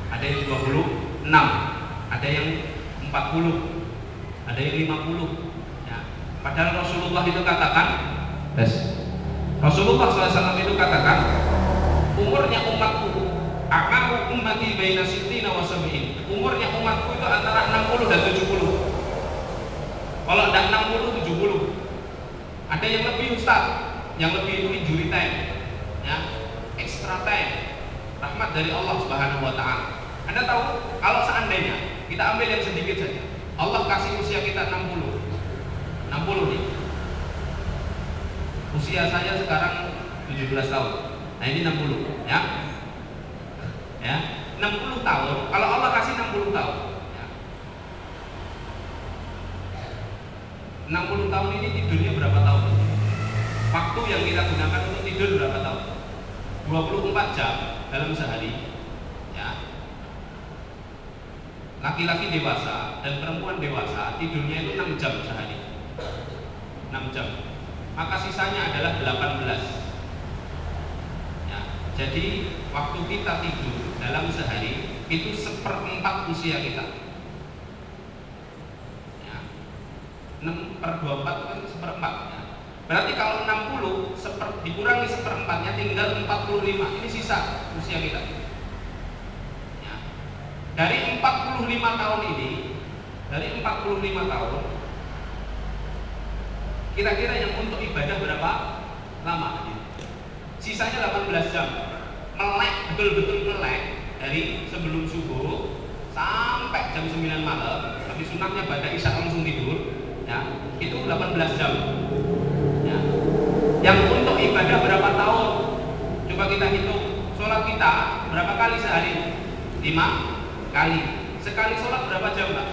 ada yang 26, ada yang 40, ada yang 50. Ya. Padahal Rasulullah itu katakan, Rasulullah SAW itu katakan, umurnya umatku, akaru ummati baina sittina wa sab'in. Umurnya umatku itu antara 60 dan 70. Kalau tidak 60, 70. Ada yang lebih ustaz, yang lebih itu injury time, ya, extra time, rahmat dari Allah Subhanahu wa taala. Anda tahu, kalau seandainya kita ambil yang sedikit saja, Allah kasih usia kita 60 nih. Usia saya sekarang 17 tahun. Nah ini 60, ya. Ya, 60 tahun. Kalau Allah kasih 60 tahun, ya. 60 tahun ini tidurnya berapa tahun? Waktu yang kita gunakan untuk tidur berapa tahun? 24 jam dalam sehari. Ya. Laki-laki dewasa dan perempuan dewasa tidurnya itu 6 jam sehari. 6 jam. Maka sisanya adalah 18. Ya. Jadi waktu kita tidur dalam sehari itu 1/4 usia kita. Ya. 6/24 kan 1/4. Ya. Berarti kalau 60 dikurangi 1/4-nya tinggal 45. Ini sisa usia kita. Ya. Dari 45 tahun ini, dari 45 tahun, kira-kira yang untuk ibadah berapa lama? Sisanya 18 jam. Melek, betul-betul melek dari sebelum subuh sampai jam 9 malam. Tapi sunatnya pada isya langsung tidur. Ya, itu 18 jam. Ya. Yang untuk ibadah berapa tahun? Coba kita hitung. Sholat kita berapa kali sehari? 5 kali. Sekali sholat berapa jam, Pak?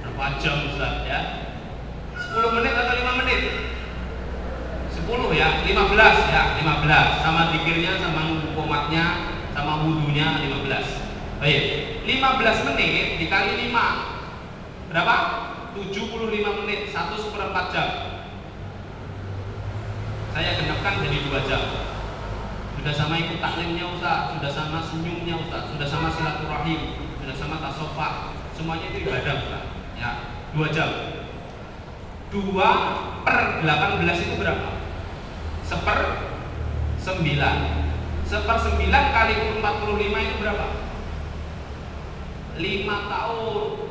Berapa jam, Ustaz, ya? 10 menit atau 5 menit? 10 ya, 15 ya, 15. Sama zikirnya, sama komatnya, sama wudunya 15. Baik, 15 menit dikali 5 berapa? 75 menit, 1/4 jam. saya genapkan jadi 2 jam. Sudah sama ikut taklimnya Ustaz, sudah sama senyumnya Ustaz, sudah sama silaturahim, sudah sama tasawuf, semuanya itu ibadah Ustaz. Ya, 2 jam. 2/18 itu berapa? 1/9. 1/9 kali 45 itu berapa? 5 tahun.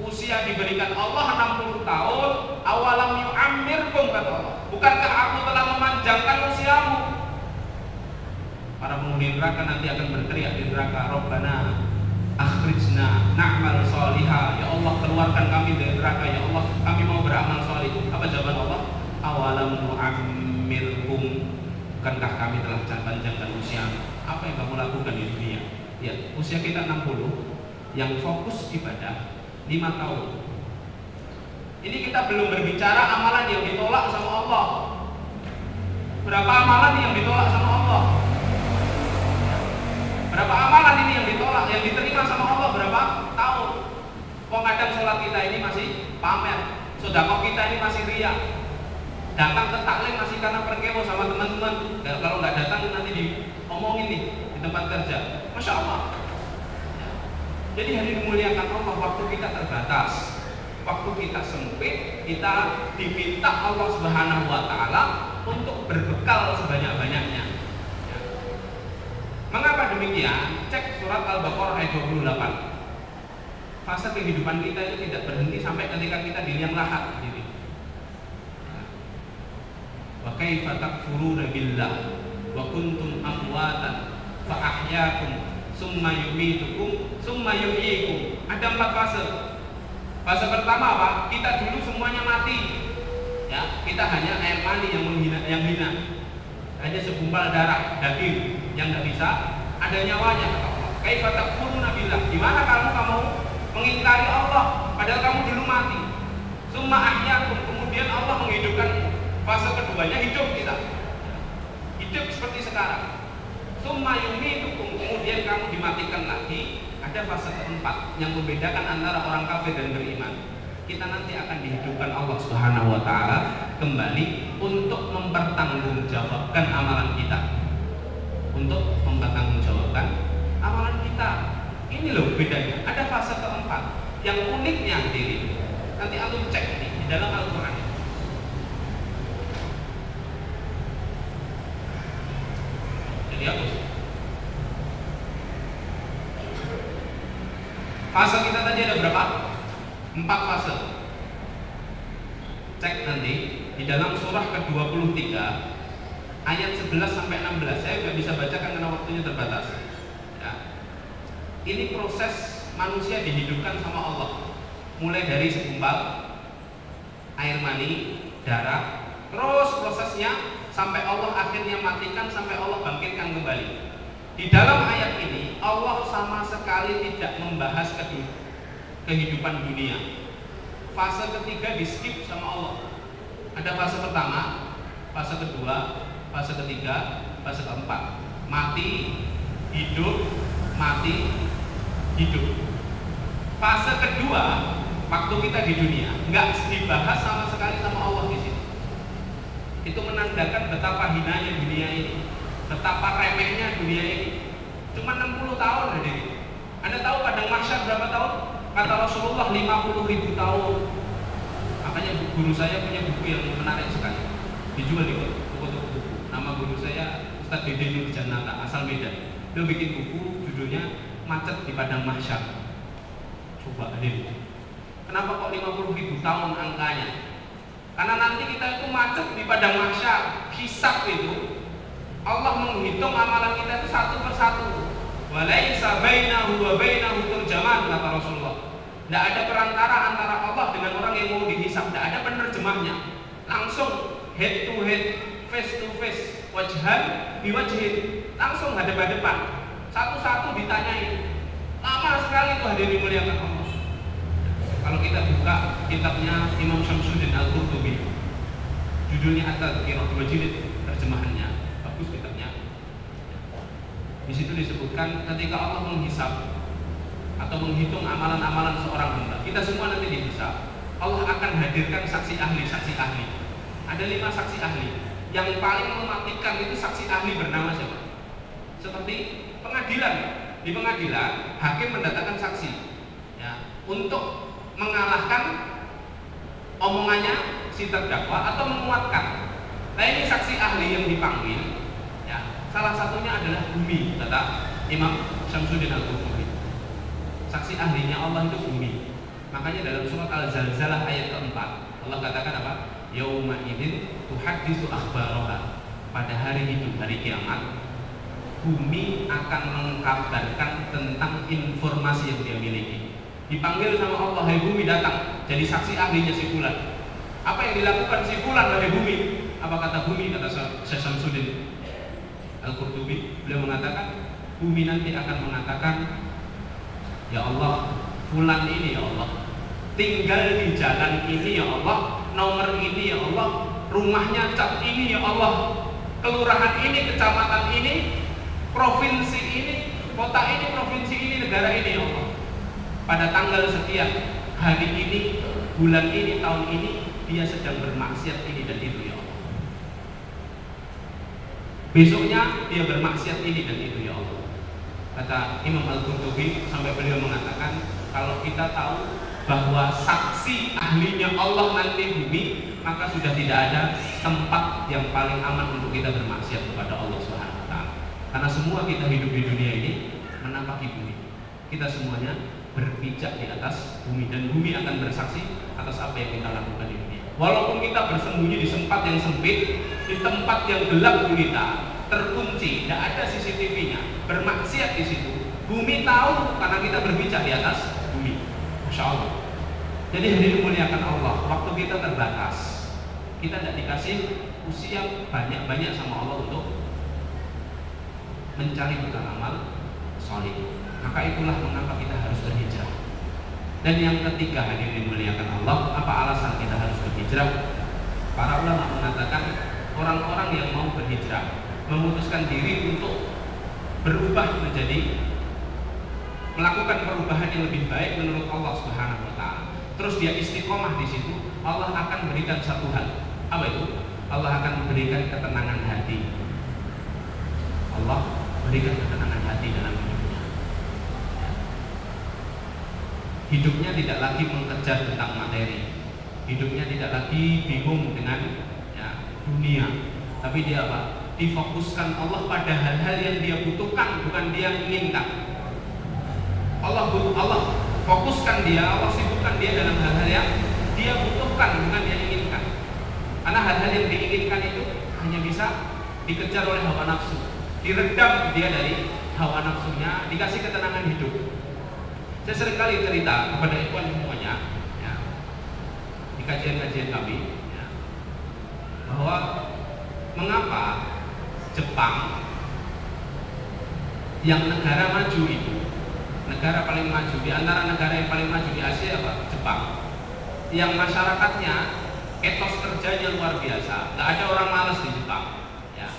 Usia diberikan Allah 60 tahun. Awalam yu'ammirkum, kata Allah. Bukankah aku telah memanjangkan usiamu? Para penghuni neraka nanti akan berteriak di neraka, Rabbana akhrijna na'mal sholiha. Ya Allah, keluarkan kami dari neraka. Ya Allah, kami mau beramal solih. Apa jawaban Allah? Awalam nu'ammirkum, bukankah kami telah panjangkan usiamu? Apa yang kamu lakukan di dunia? Ya, usia kita 60, yang fokus ibadah 5 tahun. Ini kita belum berbicara amalan yang ditolak sama Allah. Berapa amalan yang ditolak sama Allah? Berapa amalan ini yang ditolak, yang diterima sama Allah berapa tahun? Kadang sholat kita ini masih pamer, sedekah kita ini masih riya. Datang ke taklim masih karena perkewo sama teman-teman. Kalau nggak datang nanti diomongin nih di tempat kerja. Masya Allah. Jadi hari dimuliakan Allah, waktu kita terbatas, waktu kita sempit, kita diminta Allah Subhanahu Wa Taala untuk berbekal sebanyak-banyaknya. Mengapa demikian? Cek surat Al-Baqarah ayat 28. Fase kehidupan kita itu tidak berhenti sampai ketika kita di liang lahat. Wa kaifa takfuruna billah wa kuntum amwatan fa ahyaakum summa yumitukum summa yuhyikum. Ada 4 fase. Fase pertama apa? Kita dulu semuanya mati. Ya, kita hanya air mani yang hina. Hanya segumpal darah, daging yang nggak bisa ada nyawanya. Kaifa takfuruna billah. Di mana kamu mengingkari Allah padahal kamu dulu mati. Summa ahyaakum, kemudian Allah menghidupkan. Fase keduanya hidup kita. Hidup seperti sekarang. Summa yumitukum, kemudian kamu dimatikan lagi. Ada fase keempat yang membedakan antara orang kafir dan beriman. Kita nanti akan dihidupkan Allah Subhanahu Wa Taala kembali untuk mempertanggungjawabkan amalan kita. Untuk mempertanggungjawabkan amalan kita. Ini loh bedanya. Ada fase keempat yang uniknya diri. Nanti antum cek nih di dalam Al-Quran. Jadi apa sih? Fase kita tadi ada berapa? 4 fase. Cek nanti di dalam surah ke-23 ayat 11 sampai 16. Saya nggak bisa bacakan karena waktunya terbatas. Ya. Ini proses manusia dihidupkan sama Allah. Mulai dari segumpal air mani, darah, terus prosesnya sampai Allah akhirnya matikan, sampai Allah bangkitkan kembali. Di dalam ayat ini Allah sama sekali tidak membahas kehidupan dunia. Fase ketiga di skip sama Allah. Ada fase pertama, fase kedua, fase ketiga, fase keempat. Mati, hidup, mati, hidup. Fase kedua, waktu kita di dunia nggak dibahas sama sekali sama Allah di sini. Itu menandakan betapa hinanya dunia ini, betapa remehnya dunia ini. Cuma 60 tahun hadirin. Anda tahu padang mahsyar berapa tahun? Kata Rasulullah 50.000 tahun. Makanya guru saya punya buku yang menarik sekali. Dijual di toko-toko buku. Nama guru saya Ustadz Dede Nur Janata, asal Medan. Dia bikin buku judulnya Macet di Padang Mahsyar. Coba hadirin. Kenapa kok 50.000 tahun angkanya? Karena nanti kita itu macet di padang mahsyar, hisab itu Allah menghitung amalan kita itu satu persatu. Walaisa bainahu wa bainahu turjaman, kata Rasulullah. Tidak ada perantara antara Allah dengan orang yang mau dihisab. Tidak ada penerjemahnya. Langsung head to head, face to face, wajhan biwajhin. Langsung hadap-hadapan. Satu-satu ditanyain. Lama sekali itu hadirin muliakan Allah. Kalau kita buka kitabnya Imam Syamsuddin Al-Qurtubi, judulnya At-Tadhkirah, 2 jilid terjemahannya, bagus kitabnya. Di situ disebutkan ketika Allah menghisab atau menghitung amalan-amalan seorang hamba, kita semua nanti dihisab. Allah akan hadirkan saksi ahli. Ada 5 saksi ahli. Yang paling mematikan itu saksi ahli bernama siapa? Seperti pengadilan. Di pengadilan, hakim mendatangkan saksi ya, untuk mengalahkan omongannya si terdakwa atau menguatkan. Nah ini saksi ahli yang dipanggil ya, salah satunya adalah bumi, kata Imam Syamsuddin Al-Qurtubi. Saksi ahlinya Allah itu bumi. Makanya dalam surat Al-Zalzalah ayat keempat Allah katakan apa? Yauma idzin tuhaddisu akhbaraha. Pada hari itu, hari kiamat, bumi akan mengkabarkan tentang informasi yang dia miliki. Dipanggil sama Allah, hai bumi datang jadi saksi ahlinya si fulan. Apa yang dilakukan si fulan wahai bumi? Apa kata bumi? Kata Syekh Syamsuddin Al-Qurtubi, beliau mengatakan bumi nanti akan mengatakan, ya Allah, fulan ini ya Allah tinggal di jalan ini ya Allah, nomor ini ya Allah, rumahnya cat ini ya Allah, kelurahan ini, kecamatan ini, provinsi ini, kota ini, provinsi ini, negara ini ya Allah, pada tanggal sekian, hari ini, bulan ini, tahun ini, dia sedang bermaksiat ini dan itu ya Allah. Besoknya dia bermaksiat ini dan itu ya Allah. Kata Imam Al-Qurtubi sampai beliau mengatakan, kalau kita tahu bahwa saksi ahlinya Allah nanti bumi, maka sudah tidak ada tempat yang paling aman untuk kita bermaksiat kepada Allah Subhanahu wa taala. Karena semua kita hidup di dunia ini menampaki bumi. Kita semuanya berpijak di atas bumi dan bumi akan bersaksi atas apa yang kita lakukan di dunia. Walaupun kita bersembunyi di tempat yang sempit, di tempat yang gelap gulita, terkunci, tidak ada CCTV-nya, bermaksiat di situ, bumi tahu karena kita berpijak di atas bumi. Masya Allah. Jadi hadirin dimuliakan Allah, waktu kita terbatas, kita tidak dikasih usia banyak-banyak sama Allah untuk mencari bekal amal soleh. Maka itulah mengapa kita harus berhijrah. Dan yang ketiga, hadirin dimuliakan Allah, apa alasan kita harus berhijrah? Para ulama mengatakan orang-orang yang mau berhijrah memutuskan diri untuk berubah menjadi melakukan perubahan yang lebih baik menurut Allah Subhanahu wa taala. Terus dia istiqomah di situ, Allah akan berikan satu hal. Apa itu? Allah akan memberikan ketenangan hati. Allah berikan ketenangan hati dalam hidupnya. Hidupnya tidak lagi mengejar tentang materi. Hidupnya tidak lagi bingung dengan ya, dunia. Tapi dia apa? Difokuskan Allah pada hal-hal yang dia butuhkan, bukan dia inginkan. Allah fokuskan dia, Allah sibukkan dia dalam hal-hal yang dia butuhkan, bukan dia inginkan. Karena hal-hal yang diinginkan itu hanya bisa dikejar oleh hawa nafsu, diredam dia dari hawa nafsunya, dikasih ketenangan hidup. Saya seringkali cerita kepada ikhwan semuanya ya, di kajian-kajian kami ya, bahwa mengapa Jepang yang negara maju itu, negara paling maju di antara negara yang paling maju di Asia apa? Jepang. Yang masyarakatnya etos kerjanya luar biasa. Nggak ada orang malas di Jepang. Ya.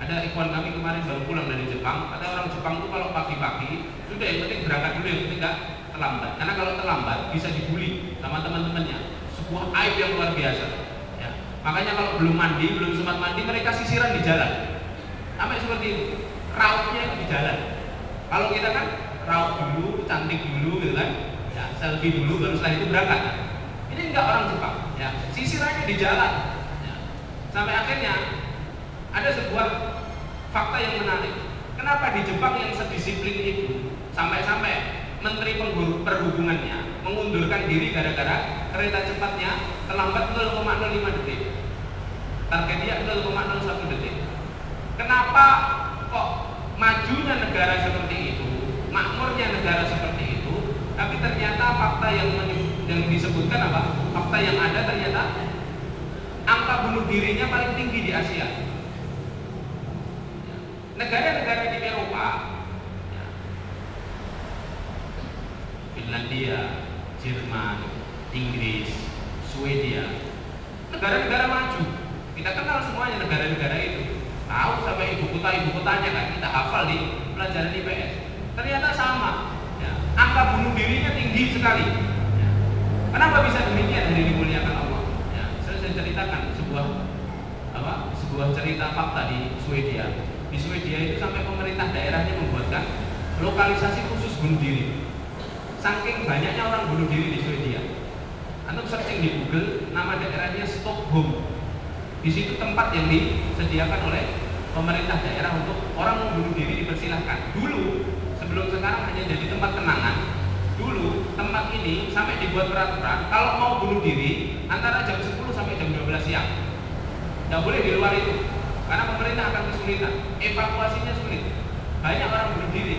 Ada ikhwan kami kemarin baru pulang dari Jepang. Ada orang Jepang itu kalau pagi-pagi sudah yang penting berangkat dulu, yang penting nggak terlambat. Karena kalau terlambat bisa dibully sama teman-temannya. Sebuah aib yang luar biasa. Ya. Makanya kalau belum mandi, belum sempat mandi, mereka sisiran di jalan. Sampai seperti itu. Rautnya itu di jalan. Kalau kita kan raut dulu, cantik dulu gitu kan, ya, selfie dulu, baru setelah itu berangkat. Ini enggak orang Jepang, ya, sisirannya di jalan, ya. Sampai akhirnya ada sebuah fakta yang menarik. Kenapa di Jepang yang sedisiplin itu sampai-sampai Menteri Perhubungannya mengundurkan diri gara-gara kereta cepatnya terlambat 0,05 detik, targetnya 0,01 detik. Kenapa kok majunya negara seperti itu, makmurnya negara seperti itu, tapi ternyata fakta yang disebutkan apa? Fakta yang ada ternyata angka bunuh dirinya paling tinggi di Asia. Negara-negara di Eropa, ya, Finlandia, Jerman, Inggris, Swedia, negara-negara maju. Kita kenal semuanya negara-negara itu. Tahu sampai ibu kotanya kan, kita hafal di pelajaran IPS. Ternyata sama, ya. Angka bunuh dirinya tinggi sekali. Ya. Kenapa bisa demikian? Dari dimuliakan Allah. Ya. Saya ceritakan sebuah cerita fakta di Swedia. Di Swedia itu sampai pemerintah daerahnya membuatkan lokalisasi khusus bunuh diri. Saking banyaknya orang bunuh diri di Swedia. Anda searching di Google, nama daerahnya Stockholm. Di situ tempat yang disediakan oleh pemerintah daerah untuk orang mau bunuh diri dipersilahkan. Dulu, sebelum sekarang hanya jadi tempat kenangan. Dulu tempat ini sampai dibuat peraturan kalau mau bunuh diri antara jam 10 sampai jam 12 siang. Tidak boleh di luar itu, karena pemerintah akan kesulitan. Evakuasinya sulit. Banyak orang bunuh diri.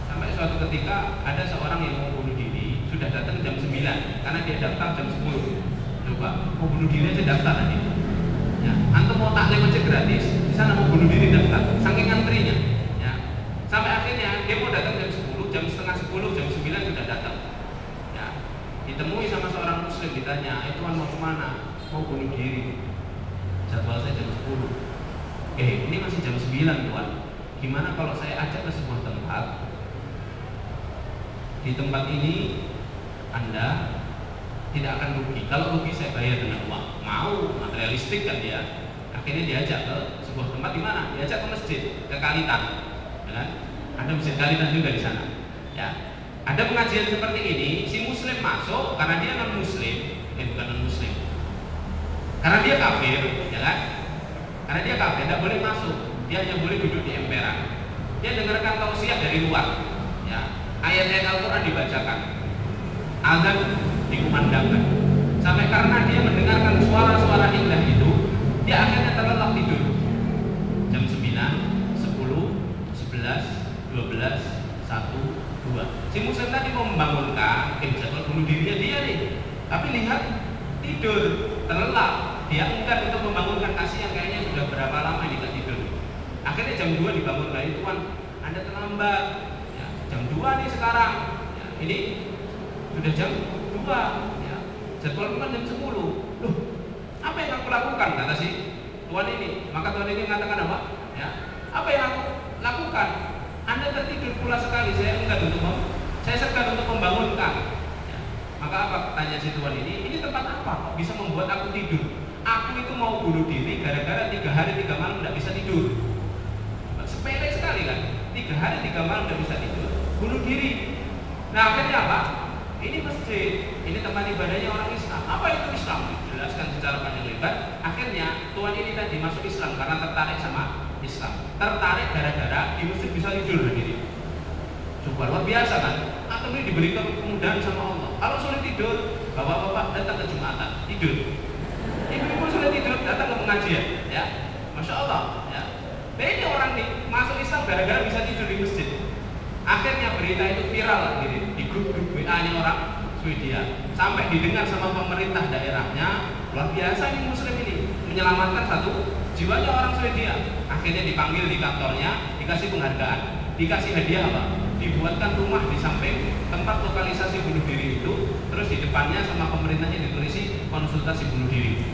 Sampai suatu ketika ada seorang yang mau bunuh diri sudah datang jam 9 karena dia daftar jam 10. Coba mau bunuh diri aja daftar tadi. Ya, antum mau taklim aja gratis, di sana mau bunuh diri daftar, saking antrinya. Ya. Sampai akhirnya dia mau datang jam 10, jam setengah 10, jam 9 sudah datang. Ya. Ditemui sama seorang muslim, ditanya, tuan mau kemana? Mau bunuh diri. Jadwal saya jam 10. Ini masih jam 9 tuan. Gimana kalau saya ajak ke sebuah tempat? Di tempat ini Anda tidak akan rugi. Kalau rugi saya bayar dengan uang. Mau, materialistik kan dia. Akhirnya diajak ke sebuah tempat di mana? Diajak ke masjid, ke Kalitan. Ya kan? Ada masjid Kalitan juga di sana. Ya. Ada pengajian seperti ini, si muslim masuk karena dia non muslim, bukan non muslim. Karena dia kafir, ya kan? Karena dia kafir, tidak boleh masuk. Dia hanya boleh duduk di emperan. Dia dengarkan tausiah dari luar. Ya. Ayat-ayat Al-Quran dibacakan, azan dikumandangkan. Sampai karena dia mendengarkan suara-suara indah itu, dia akhirnya terlelap tidur. Jam 9, 10, 11, 12, 1, 2. Si muslim tadi mau membangunkan, jadwal bunuh dirinya dia nih. Tapi lihat tidur, terlelap. Dia enggan untuk membangunkan, kasihan kayaknya sudah berapa lama ini tak tidur. Akhirnya jam 2 dibangun lagi, tuan, Anda terlambat. Ya, jam 2 nih sekarang. Ya, ini sudah jam 2. Ya, jadwal bukan jam 10. Loh, apa yang aku lakukan? Kata si tuan ini. Maka tuan ini mengatakan apa? Ya, apa yang aku lakukan? Anda tertidur pula sekali. Saya segan untuk membangunkan. Ya, maka apa? Tanya si tuan ini tempat apa kok bisa membuat aku tidur? Aku itu mau bunuh diri gara-gara 3 hari 3 malam tidak bisa tidur. Sepele sekali kan? 3 hari 3 malam tidak bisa tidur, bunuh diri. Nah akhirnya apa? Ini masjid, ini tempat ibadahnya orang Islam. Apa itu Islam? Dijelaskan secara panjang lebar. Akhirnya tuan ini tadi masuk Islam karena tertarik sama Islam. Tertarik gara-gara di masjid bisa tidur sendiri. Coba luar biasa kan? Atau ini diberikan kemudahan sama Allah. Kalau sulit tidur, bapak-bapak datang ke Jumatan tidur. Ibu-ibu sudah tidur datang ke pengajian, ya, masya Allah, ya. Nah ini orang nih masuk Islam gara-gara bisa tidur di masjid. Akhirnya berita itu viral gitu, di grup-grup WA-nya orang Swedia, sampai didengar sama pemerintah daerahnya. Luar biasa ini muslim ini menyelamatkan satu jiwanya orang Swedia. Akhirnya dipanggil di kantornya, dikasih penghargaan, dikasih hadiah apa? Dibuatkan rumah di samping tempat lokalisasi bunuh diri itu, terus di depannya sama pemerintahnya ditulis konsultasi bunuh diri.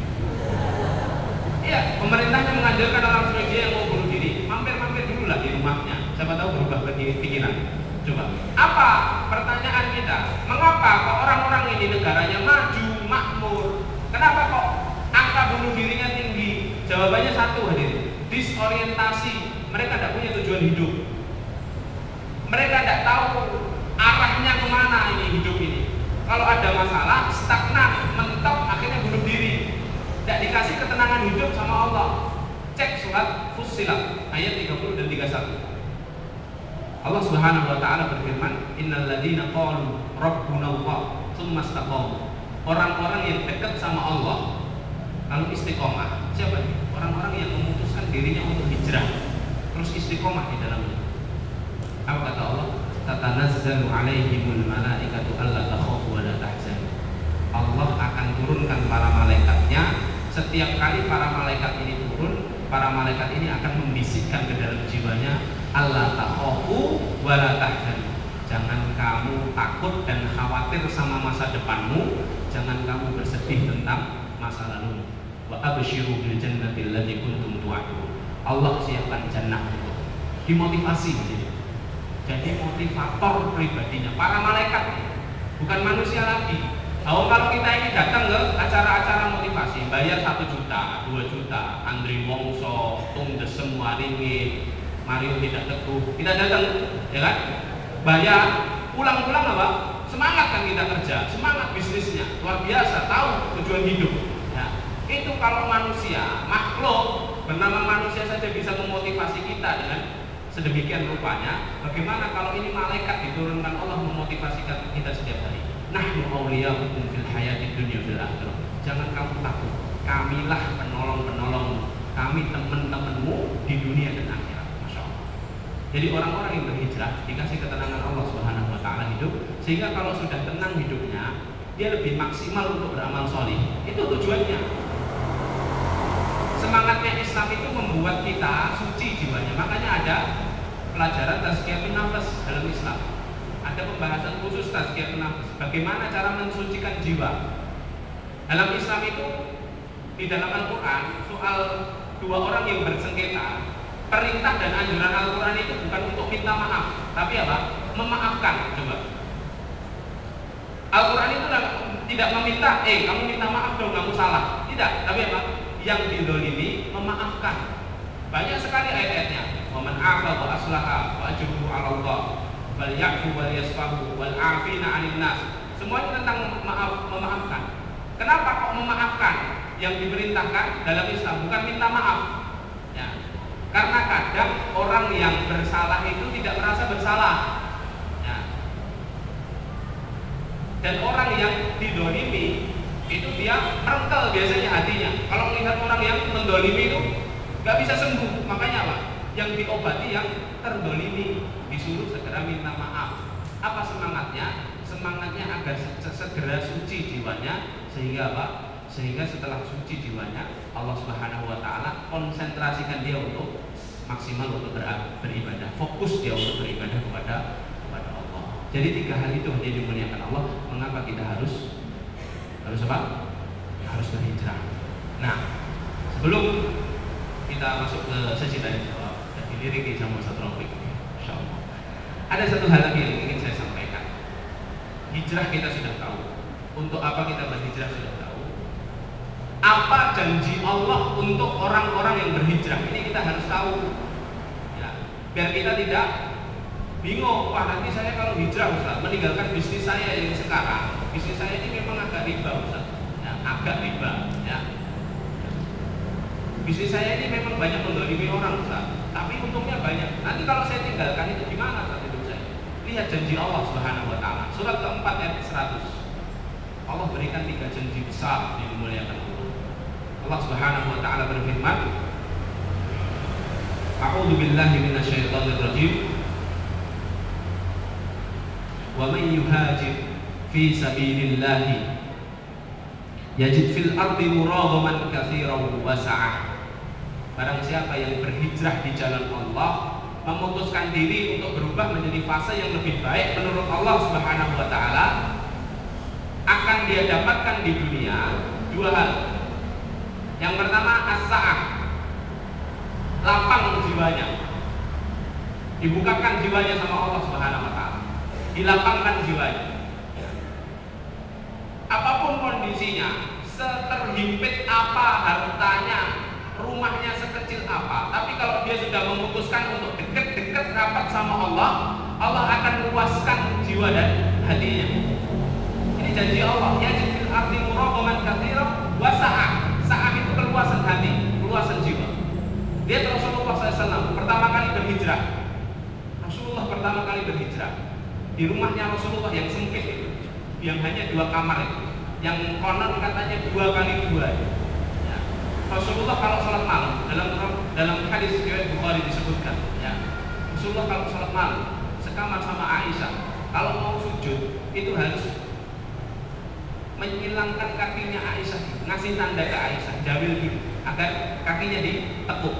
Iya, pemerintahnya mengajarkan orang Swedia yang mau bunuh diri, mampir-mampir dulu lah di rumahnya. Siapa tahu berubah pikiran. Coba, apa pertanyaan kita? Mengapa kok orang-orang ini negaranya maju, makmur? Kenapa kok angka bunuh dirinya tinggi? Jawabannya satu, hadirin, disorientasi. Mereka tidak punya tujuan hidup. Mereka tidak tahu arahnya kemana ini hidup ini. Kalau ada masalah, stagnan, mentok, akhirnya bunuh diri. Tidak dikasih ketenangan hidup sama Allah. Cek surat Fussilat ayat 30 dan 31. Allah Subhanahu wa taala berfirman, "Innal ladzina qalu rabbunallah tsumma istaqamu." Orang-orang yang dekat sama Allah lalu istiqomah. Siapa ini? Orang-orang yang memutuskan dirinya untuk hijrah terus istiqomah di dalamnya. Apa kata Allah? Tatanazzalu 'alaihimul malaikatu alla takhafu wa la tahzanu. Allah akan turunkan para malaikatnya. Setiap kali para malaikat ini turun, para malaikat ini akan membisikkan ke dalam jiwanya, alla takhafu wa la tahzanu. Jangan kamu takut dan khawatir sama masa depanmu, jangan kamu bersedih tentang masa lalu. Wa absyiru bil jannati allati kuntum tu'adun. Allah siapkan jannah untuk dimotivasi gitu. Jadi motivator pribadinya para malaikat, bukan manusia lagi. Kalau kita ini datang ke acara-acara motivasi, bayar 1 juta, 2 juta, Andri Wongso, Tung Desem Waringin, Mario Tidak Teguh, kita datang, ya kan? Bayar, pulang-pulang apa? Semangat kan kita kerja, semangat bisnisnya, luar biasa, tahu tujuan hidup. Ya, itu kalau manusia, makhluk bernama manusia saja bisa memotivasi kita dengan sedemikian rupanya, bagaimana kalau ini malaikat diturunkan Allah memotivasi kita setiap hari? Nahnu awliya'ukum fil hayati dunya fil akhirah. Jangan kamu takut, kamilah penolong-penolongmu, kami teman-temanmu di dunia dan akhirat. Masya Allah. Jadi orang-orang yang berhijrah dikasih ketenangan Allah Subhanahu wa ta'ala hidup, sehingga kalau sudah tenang hidupnya, dia lebih maksimal untuk beramal soleh. Itu tujuannya. Semangatnya Islam itu membuat kita suci jiwanya. Makanya ada pelajaran tazkiyatun nafas dalam Islam. Ada pembahasan khusus tazkiyatun nafas. Bagaimana cara mensucikan jiwa. Dalam Islam itu, di dalam Al-Quran, soal 2 orang yang bersengketa, perintah dan anjuran Al-Quran itu bukan untuk minta maaf, tapi apa? Memaafkan. Coba. Al-Quran itu tidak meminta, kamu minta maaf dong, kamu salah. Tidak, tapi apa? Yang didolimi memaafkan. Banyak sekali ayat-ayatnya. Wa man 'afa wa aslaha wa ajruhu 'ala Allah. Wal ya'fu wal yasfahu wal 'afina 'anil nas. Semuanya tentang memaafkan. Kenapa kok memaafkan? Yang diperintahkan dalam Islam bukan minta maaf. Ya. Karena kadang orang yang bersalah itu tidak merasa bersalah. Ya. Dan orang yang didolimi itu dia merengkel biasanya hatinya. Kalau melihat orang yang mendolimi itu nggak bisa sembuh. Makanya apa? Yang diobati yang terdolimi, disuruh segera minta maaf. Apa semangatnya? Semangatnya agar segera suci jiwanya, sehingga apa? Sehingga setelah suci jiwanya, Allah Subhanahu wa ta'ala konsentrasikan dia untuk maksimal untuk beribadah. Fokus dia untuk beribadah kepada Allah. Jadi 3 hal itu dia dimuliakan Allah. Mengapa kita harus apa? Harus berhijrah. Nah, sebelum kita masuk ke sesi tanya jawab dan diliriki sama Ustaz Rafiq, insyaallah, ada satu hal lagi yang ingin saya sampaikan. Hijrah kita sudah tahu. Untuk apa kita berhijrah sudah tahu. Apa janji Allah untuk orang-orang yang berhijrah? Ini kita harus tahu. Ya, biar kita tidak bingung. Wah, nanti saya kalau hijrah Ustaz, meninggalkan bisnis saya yang sekarang. Bisnis saya ini memang agak riba Ustaz. Ya, agak riba. Ya. Bisnis saya ini memang banyak mendolimi orang Ustaz, tapi untungnya banyak. Nanti kalau saya tinggalkan itu gimana saat hidup saya? Lihat janji Allah Subhanahu wa ta'ala. Surat keempat ayat 100. Allah berikan 3 janji besar yang dimuliakan Allah. Allah Subhanahu wa ta'ala berfirman, A'udzu billahi minasyaitonir rajim. Wa man yuhajir fi sabilillahi yajid fil ardi muragaman katsiran wa sa'ah. Barang siapa yang berhijrah di jalan Allah, memutuskan diri untuk berubah menjadi fase yang lebih baik menurut Allah Subhanahu wa ta'ala, akan dia dapatkan di dunia 2 hal. Yang pertama as-sa'ah, lapang jiwanya, dibukakan jiwanya sama Allah Subhanahu wa ta'ala, dilapangkan jiwanya. Apapun kondisinya, seterhimpit apa hartanya, rumahnya sekecil apa, tapi kalau dia sudah memutuskan untuk dekat-dekat rapat sama Allah, Allah akan luaskan jiwa dan hatinya. Ini janji Allah. Yajid fil ardi muragaman katsiran wa sa'ah. Sa'ah itu keluasan hati, keluasan jiwa. Dia Rasulullah SAW pertama kali berhijrah. Rasulullah pertama kali berhijrah di rumahnya Rasulullah yang sempit itu, yang hanya 2 kamar itu, yang konon katanya 2 kali 2. Ya. Rasulullah kalau sholat malam, dalam hadis riwayat Bukhari disebutkan, ya, Rasulullah kalau sholat malam sekamar sama Aisyah. Kalau mau sujud itu harus menyilangkan kakinya Aisyah, ngasih tanda ke Aisyah, jawil gitu, agar kakinya ditekuk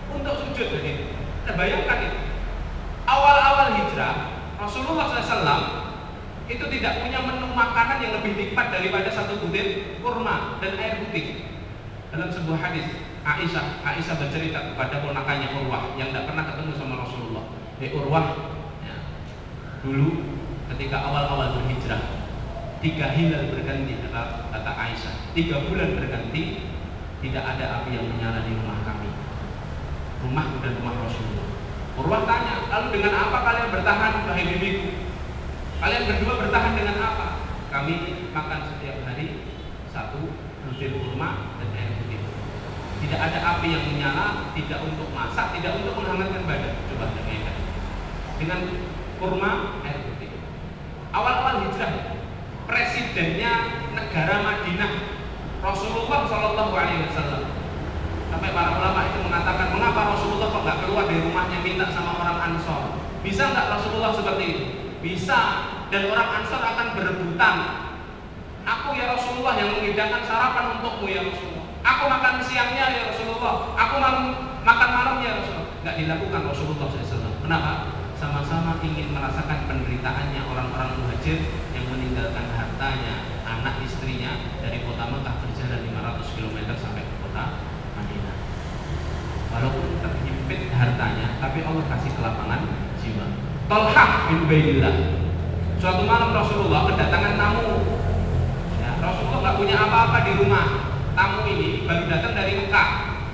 untuk sujud. Begitu. Nah, bayangkan itu. Awal-awal hijrah, Rasulullah SAW itu tidak punya menu makanan yang lebih nikmat daripada 1 butir kurma dan air putih. Dalam sebuah hadis, Aisyah bercerita kepada ponakannya Urwah yang tidak pernah ketemu sama Rasulullah. Urwah, ya, dulu ketika awal-awal berhijrah, 3 hilal berganti, kata Aisyah, 3 bulan berganti, tidak ada api yang menyala di rumah kami, rumahku dan rumah Rasulullah. Urwah tanya, lalu dengan apa kalian bertahan, wahai bibiku? Kalian berdua bertahan dengan apa? Kami makan setiap hari 1 butir kurma dan air putih. Tidak ada api yang menyala, tidak untuk masak, tidak untuk menghangatkan badan. Coba dengarkan. Dengan kurma, air putih. Awal-awal hijrah, presidennya negara Madinah, Rasulullah SAW. Sampai para ulama itu mengatakan, mengapa Rasulullah kok nggak keluar dari rumahnya minta sama orang Ansor? Bisa nggak Rasulullah seperti itu? Bisa. Dan orang Ansor akan berebutan. Aku ya Rasulullah yang menghidangkan sarapan untukmu ya Rasulullah. Aku makan siangnya ya Rasulullah. Aku makan malam ya Rasulullah. Nggak dilakukan Rasulullah SAW. Kenapa? Sama-sama ingin merasakan penderitaannya orang-orang muhajir yang meninggalkan hartanya, anak istrinya dari kota Mekah berjalan 500 km sampai ke kota Madinah. Walaupun terhimpit hartanya, tapi Allah kasih kelapangan jiwa. Tolhah bin Ubaidillah. Suatu malam Rasulullah kedatangan tamu. Ya, Rasulullah nggak punya apa-apa di rumah. Tamu ini baru datang dari Mekah.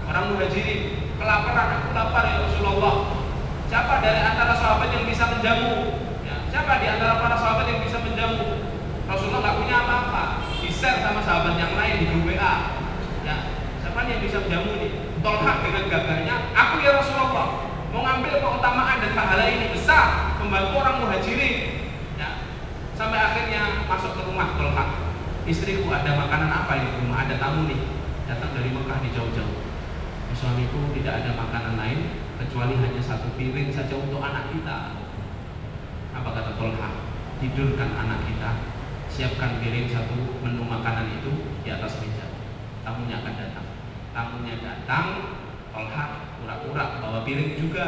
Orang muhajirin, kelaparan, aku lapar ya Rasulullah. Siapa dari antara sahabat yang bisa menjamu? Ya, siapa di antara para sahabat yang bisa menjamu? Rasulullah nggak punya apa-apa. Di-share sama sahabat yang lain di grup WA. Ya, siapa yang bisa menjamu nih? Tolhah dengan gagahnya, aku ya Rasulullah. Mau ngambil keutamaan dan pahala ini besar, membantu orang muhajirin. Ya, sampai akhirnya masuk ke rumah Tolhah. Istriku, ada makanan apa di rumah? Ada tamu nih, datang dari Mekah di jauh-jauh. Suamiku tidak ada makanan lain kecuali hanya 1 piring saja untuk anak kita. Apa kata Tolhah? Tidurkan anak kita, siapkan piring 1 menu makanan itu di atas meja. Tamunya akan datang. Tamunya datang, Tolhah pura-pura bawa piring juga.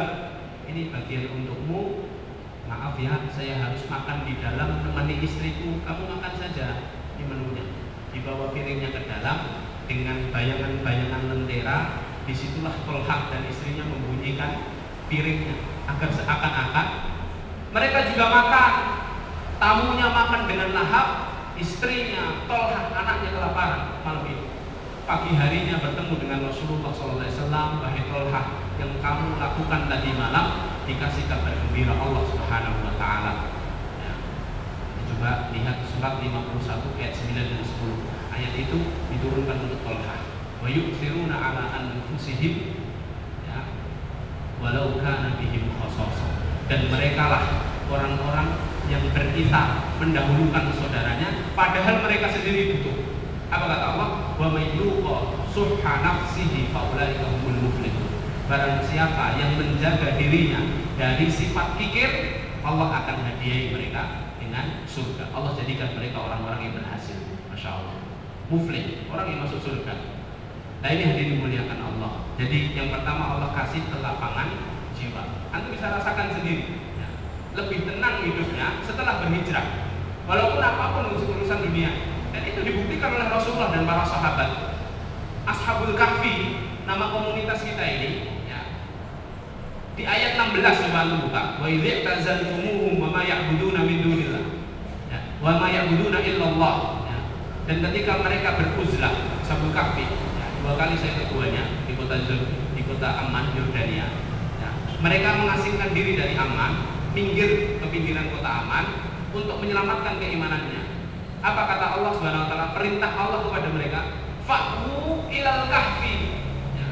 Ini bagian untukmu. Maaf ya, saya harus makan di dalam menemani istriku. Kamu makan saja. Ini menunya. Dibawa piringnya ke dalam dengan bayangan-bayangan lentera. Disitulah Tolhah dan istrinya membunyikan piringnya agar seakan-akan mereka juga makan. Tamunya makan dengan lahap, istrinya Tolhah anaknya kelaparan malam itu. Pagi harinya bertemu dengan Rasulullah SAW. Wahai Tolhah, yang kamu lakukan tadi malam dikasih kabar gembira Allah Subhanahu Wa Taala. Ya. Coba lihat surat 51 ayat 9 dan 10. Ayat itu diturunkan untuk Tolhah. Wa yu'thiruna ala anfusihim, ya, walau kana bihim khasasah. Dan merekalah orang-orang yang berisah mendahulukan saudaranya padahal mereka sendiri butuh. Apa kata Allah? Wa may yuqa suhha nafsihi fa ulaika humul muflihun. Barang siapa yang menjaga dirinya dari sifat kikir, Allah akan hadiahi mereka dengan surga. Allah jadikan mereka orang-orang yang berhasil. Masya Allah. Muflih, orang yang masuk surga. Nah ini hadirin dimuliakan Allah. Jadi yang pertama Allah kasih kelapangan jiwa. Anda bisa rasakan sendiri, ya. Lebih tenang hidupnya setelah berhijrah. Walaupun apapun urusan dunia. Dan itu dibuktikan oleh Rasulullah dan para sahabat. Ashabul Kahfi, nama komunitas kita ini, ya. Di ayat 16 coba lu buka. Wa idh tazaltumuhum wa ma ya'buduna min dunillah. Ya, wa ma ya'buduna illallah. Ya. Dan ketika mereka beruzlah, Ashabul Kahfi, 2 kali saya ketuanya di kota Amman, Yordania. Ya. Mereka mengasingkan diri dari Amman, minggir ke pinggiran kota Amman untuk menyelamatkan keimanannya. Apa kata Allah Subhanahu Wa Taala? Perintah Allah kepada mereka, fa'u ilal kahfi. Ya.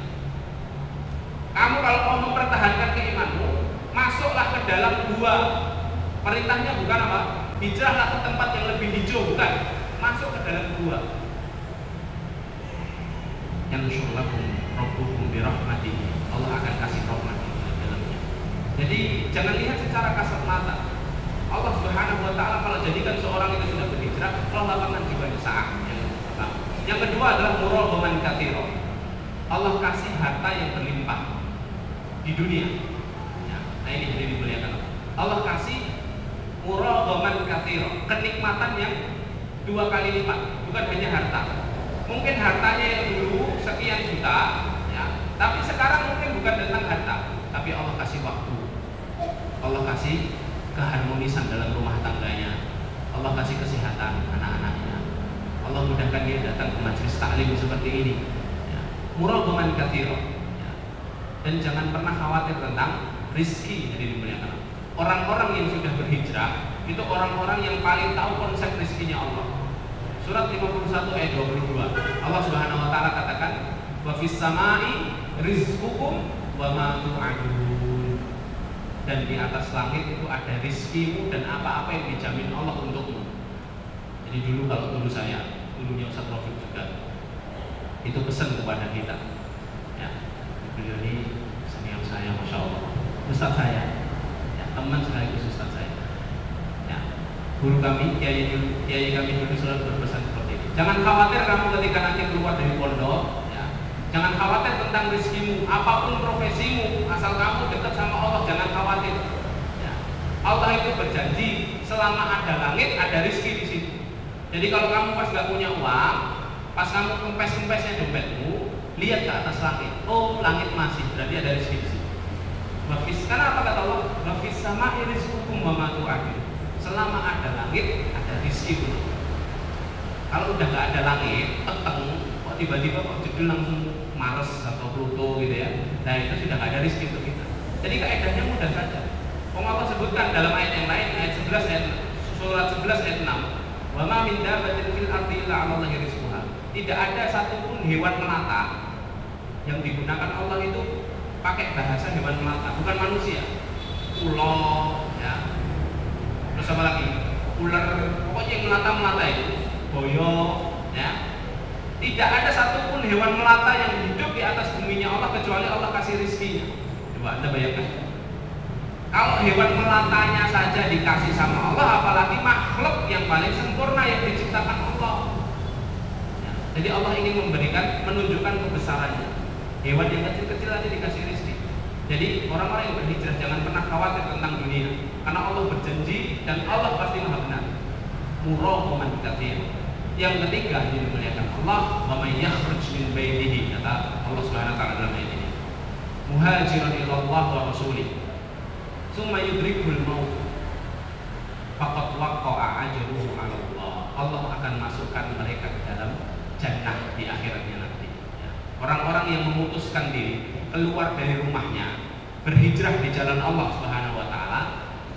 Kamu kalau mau mempertahankan keimanmu, masuklah ke dalam gua. Perintahnya bukan apa? Hijrahlah ke tempat yang lebih hijau, bukan. Masuk ke dalam gua. Yang syurlakum rabbukum birahmatihi. Allah akan kasih rahmat di dalamnya. Jadi jangan lihat secara kasat mata. Allah Subhanahu Wa Taala kalau jadikan seorang itu sudah berhijrah, Allah lapangkan jiwanya saat yang pertama. Yang kedua adalah muraghaman katsira. Allah kasih harta yang berlimpah di dunia. Ya, nah ini jadi dimuliakan Allah. Allah kasih muraghaman katsira, kenikmatan yang 2 kali lipat, bukan hanya harta. Mungkin hartanya yang dulu sekian juta, ya, tapi sekarang mungkin bukan tentang harta, tapi Allah kasih waktu, Allah kasih keharmonisan dalam rumah tangganya, Allah kasih kesehatan anak-anaknya, Allah mudahkan dia datang ke majelis taklim seperti ini, ya. Muraghaman katsira, ya. Dan jangan pernah khawatir tentang rizki. Jadi dimuliakan orang-orang yang sudah berhijrah itu orang-orang yang paling tahu konsep rizkinya Allah. Surat 51 ayat 22 Allah Subhanahu wa taala katakan, wa fis samai rizqukum wa ma tu'adun. Dan di atas langit itu ada rizkimu dan apa-apa yang dijamin Allah untukmu. Jadi dulu kalau guru saya, gurunya Ustaz Rafiq juga, itu pesan kepada kita, ya, beliau ini senior saya, masya Allah, Ustaz saya, ya, teman sekaligus Ustaz saya, ya, guru kami, kiai kami dulu selalu berpesan seperti ini. Jangan khawatir kamu ketika nanti keluar dari pondok, ya. Jangan khawatir tentang rezekimu, apapun profesimu, asal kamu dekat sama Allah, jangan khawatir. Ya. Allah itu berjanji selama ada langit ada rezeki di situ. Jadi kalau kamu pas nggak punya uang, pas kamu kempes-kempesnya dompetmu, lihat ke atas langit. Oh, langit masih, berarti ada rezeki di situ. Wafis, karena apa kata Allah? Wafis sama rizqukum wa ma tu'adun. Selama ada langit, ada rezeki. Kalau udah nggak ada langit, peteng, kok tiba-tiba kok judul langsung Mars atau Pluto gitu ya. Nah itu sudah nggak ada rezeki untuk kita. Jadi kaedahnya mudah saja. Allah sebutkan dalam ayat yang lain, ayat 11 ayat surat 11 ayat 6. Wa ma min dabbatin fil ardi illa 'ala Allahi rizquha. Tidak ada satupun hewan melata yang digunakan Allah itu pakai bahasa hewan melata, bukan manusia. Ular, ya. Terus apa lagi? Ular, pokoknya yang melata-melata itu, boyo, ya. Tidak ada satupun hewan melata yang hidup di atas buminya Allah kecuali Allah kasih rizkinya. Coba Anda bayangkan. Kalau hewan melatanya saja dikasih sama Allah, apalagi makhluk yang paling sempurna yang diciptakan Allah. Ya, jadi Allah ingin memberikan, menunjukkan kebesarannya. Hewan yang kecil-kecil aja dikasih rezeki. Jadi orang-orang yang berhijrah jangan pernah khawatir tentang dunia, karena Allah berjanji dan Allah pasti maha benar. Muraghaman katsira. Yang ketiga dimuliakan Allah, wa may yakhruj min baitihi, kata Allah Subhanahu wa taala dalam ayat ini. Muhajiran ila Allah wa rasulih. Summa yudrikul maut faqad waqa'a ajruhu 'ala Allah. Allah akan masukkan mereka ke dalam jannah di akhirnya nanti. Ya. Orang-orang yang memutuskan diri keluar dari rumahnya, berhijrah di jalan Allah Subhanahu wa taala,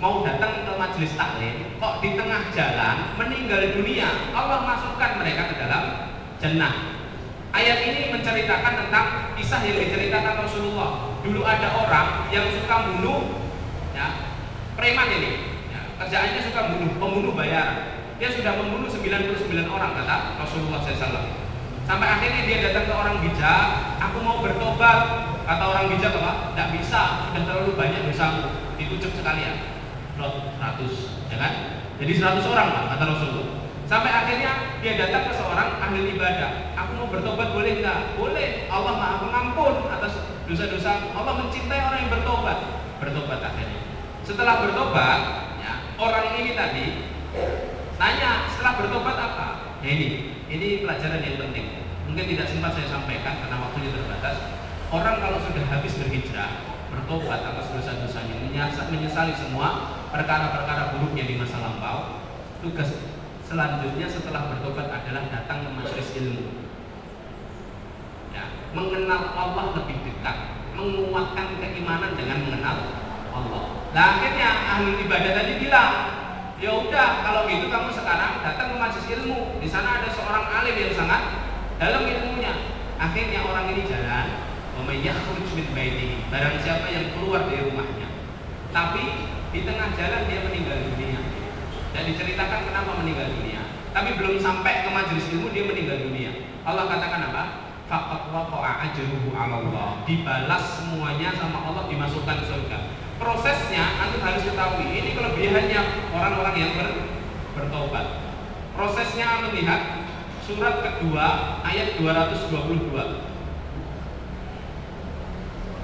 mau datang ke majelis taklim, kok di tengah jalan meninggal dunia, Allah masukkan mereka ke dalam jannah. Ayat ini menceritakan tentang kisah yang diceritakan Rasulullah. Dulu ada orang yang suka bunuh, ya, preman ini, ya, kerjaannya suka bunuh, pembunuh bayaran. Dia sudah membunuh 99 orang, kata Rasulullah SAW. Sampai akhirnya dia datang ke orang bijak, aku mau bertobat. Kata orang bijak apa? Tidak bisa, sudah terlalu banyak dosamu, ditutup sekalian. Lot 100, ya kan? Jadi 100 orang, Pak, kata Rasulullah. Sampai akhirnya dia datang ke seorang ahli ibadah. Aku mau bertobat, boleh nggak? Boleh. Allah Maha Pengampun atas dosa-dosa. Allah mencintai orang yang bertobat. Bertobat akhirnya. Setelah bertobat, ya, orang ini tadi tanya, setelah bertobat apa? Ya ini pelajaran yang penting. Mungkin tidak sempat saya sampaikan karena waktunya terbatas. Orang kalau sudah habis berhijrah, bertobat atas dosa-dosanya, menyesali semua perkara-perkara buruknya di masa lampau, tugas selanjutnya setelah bertobat adalah datang ke majelis ilmu, ya, mengenal Allah lebih dekat, menguatkan keimanan dengan mengenal Allah. Nah akhirnya ahli ibadah tadi bilang, ya udah kalau gitu kamu sekarang datang ke majelis ilmu, di sana ada seorang alim yang sangat dalam ilmunya. Akhirnya orang ini jalan, yakhruj min baitihi, barang siapa yang keluar dari rumahnya, tapi di tengah jalan dia meninggal dunia. Dan diceritakan kenapa meninggal dunia, tapi belum sampai ke majelis ilmu dia meninggal dunia. Allah katakan apa? Faqad waqa'a ajruhu 'ala Allah. Dibalas semuanya sama Allah, dimasukkan ke surga. Prosesnya antum harus ketahui, ini kelebihannya orang-orang yang bertobat. Prosesnya antum lihat surat kedua ayat 222.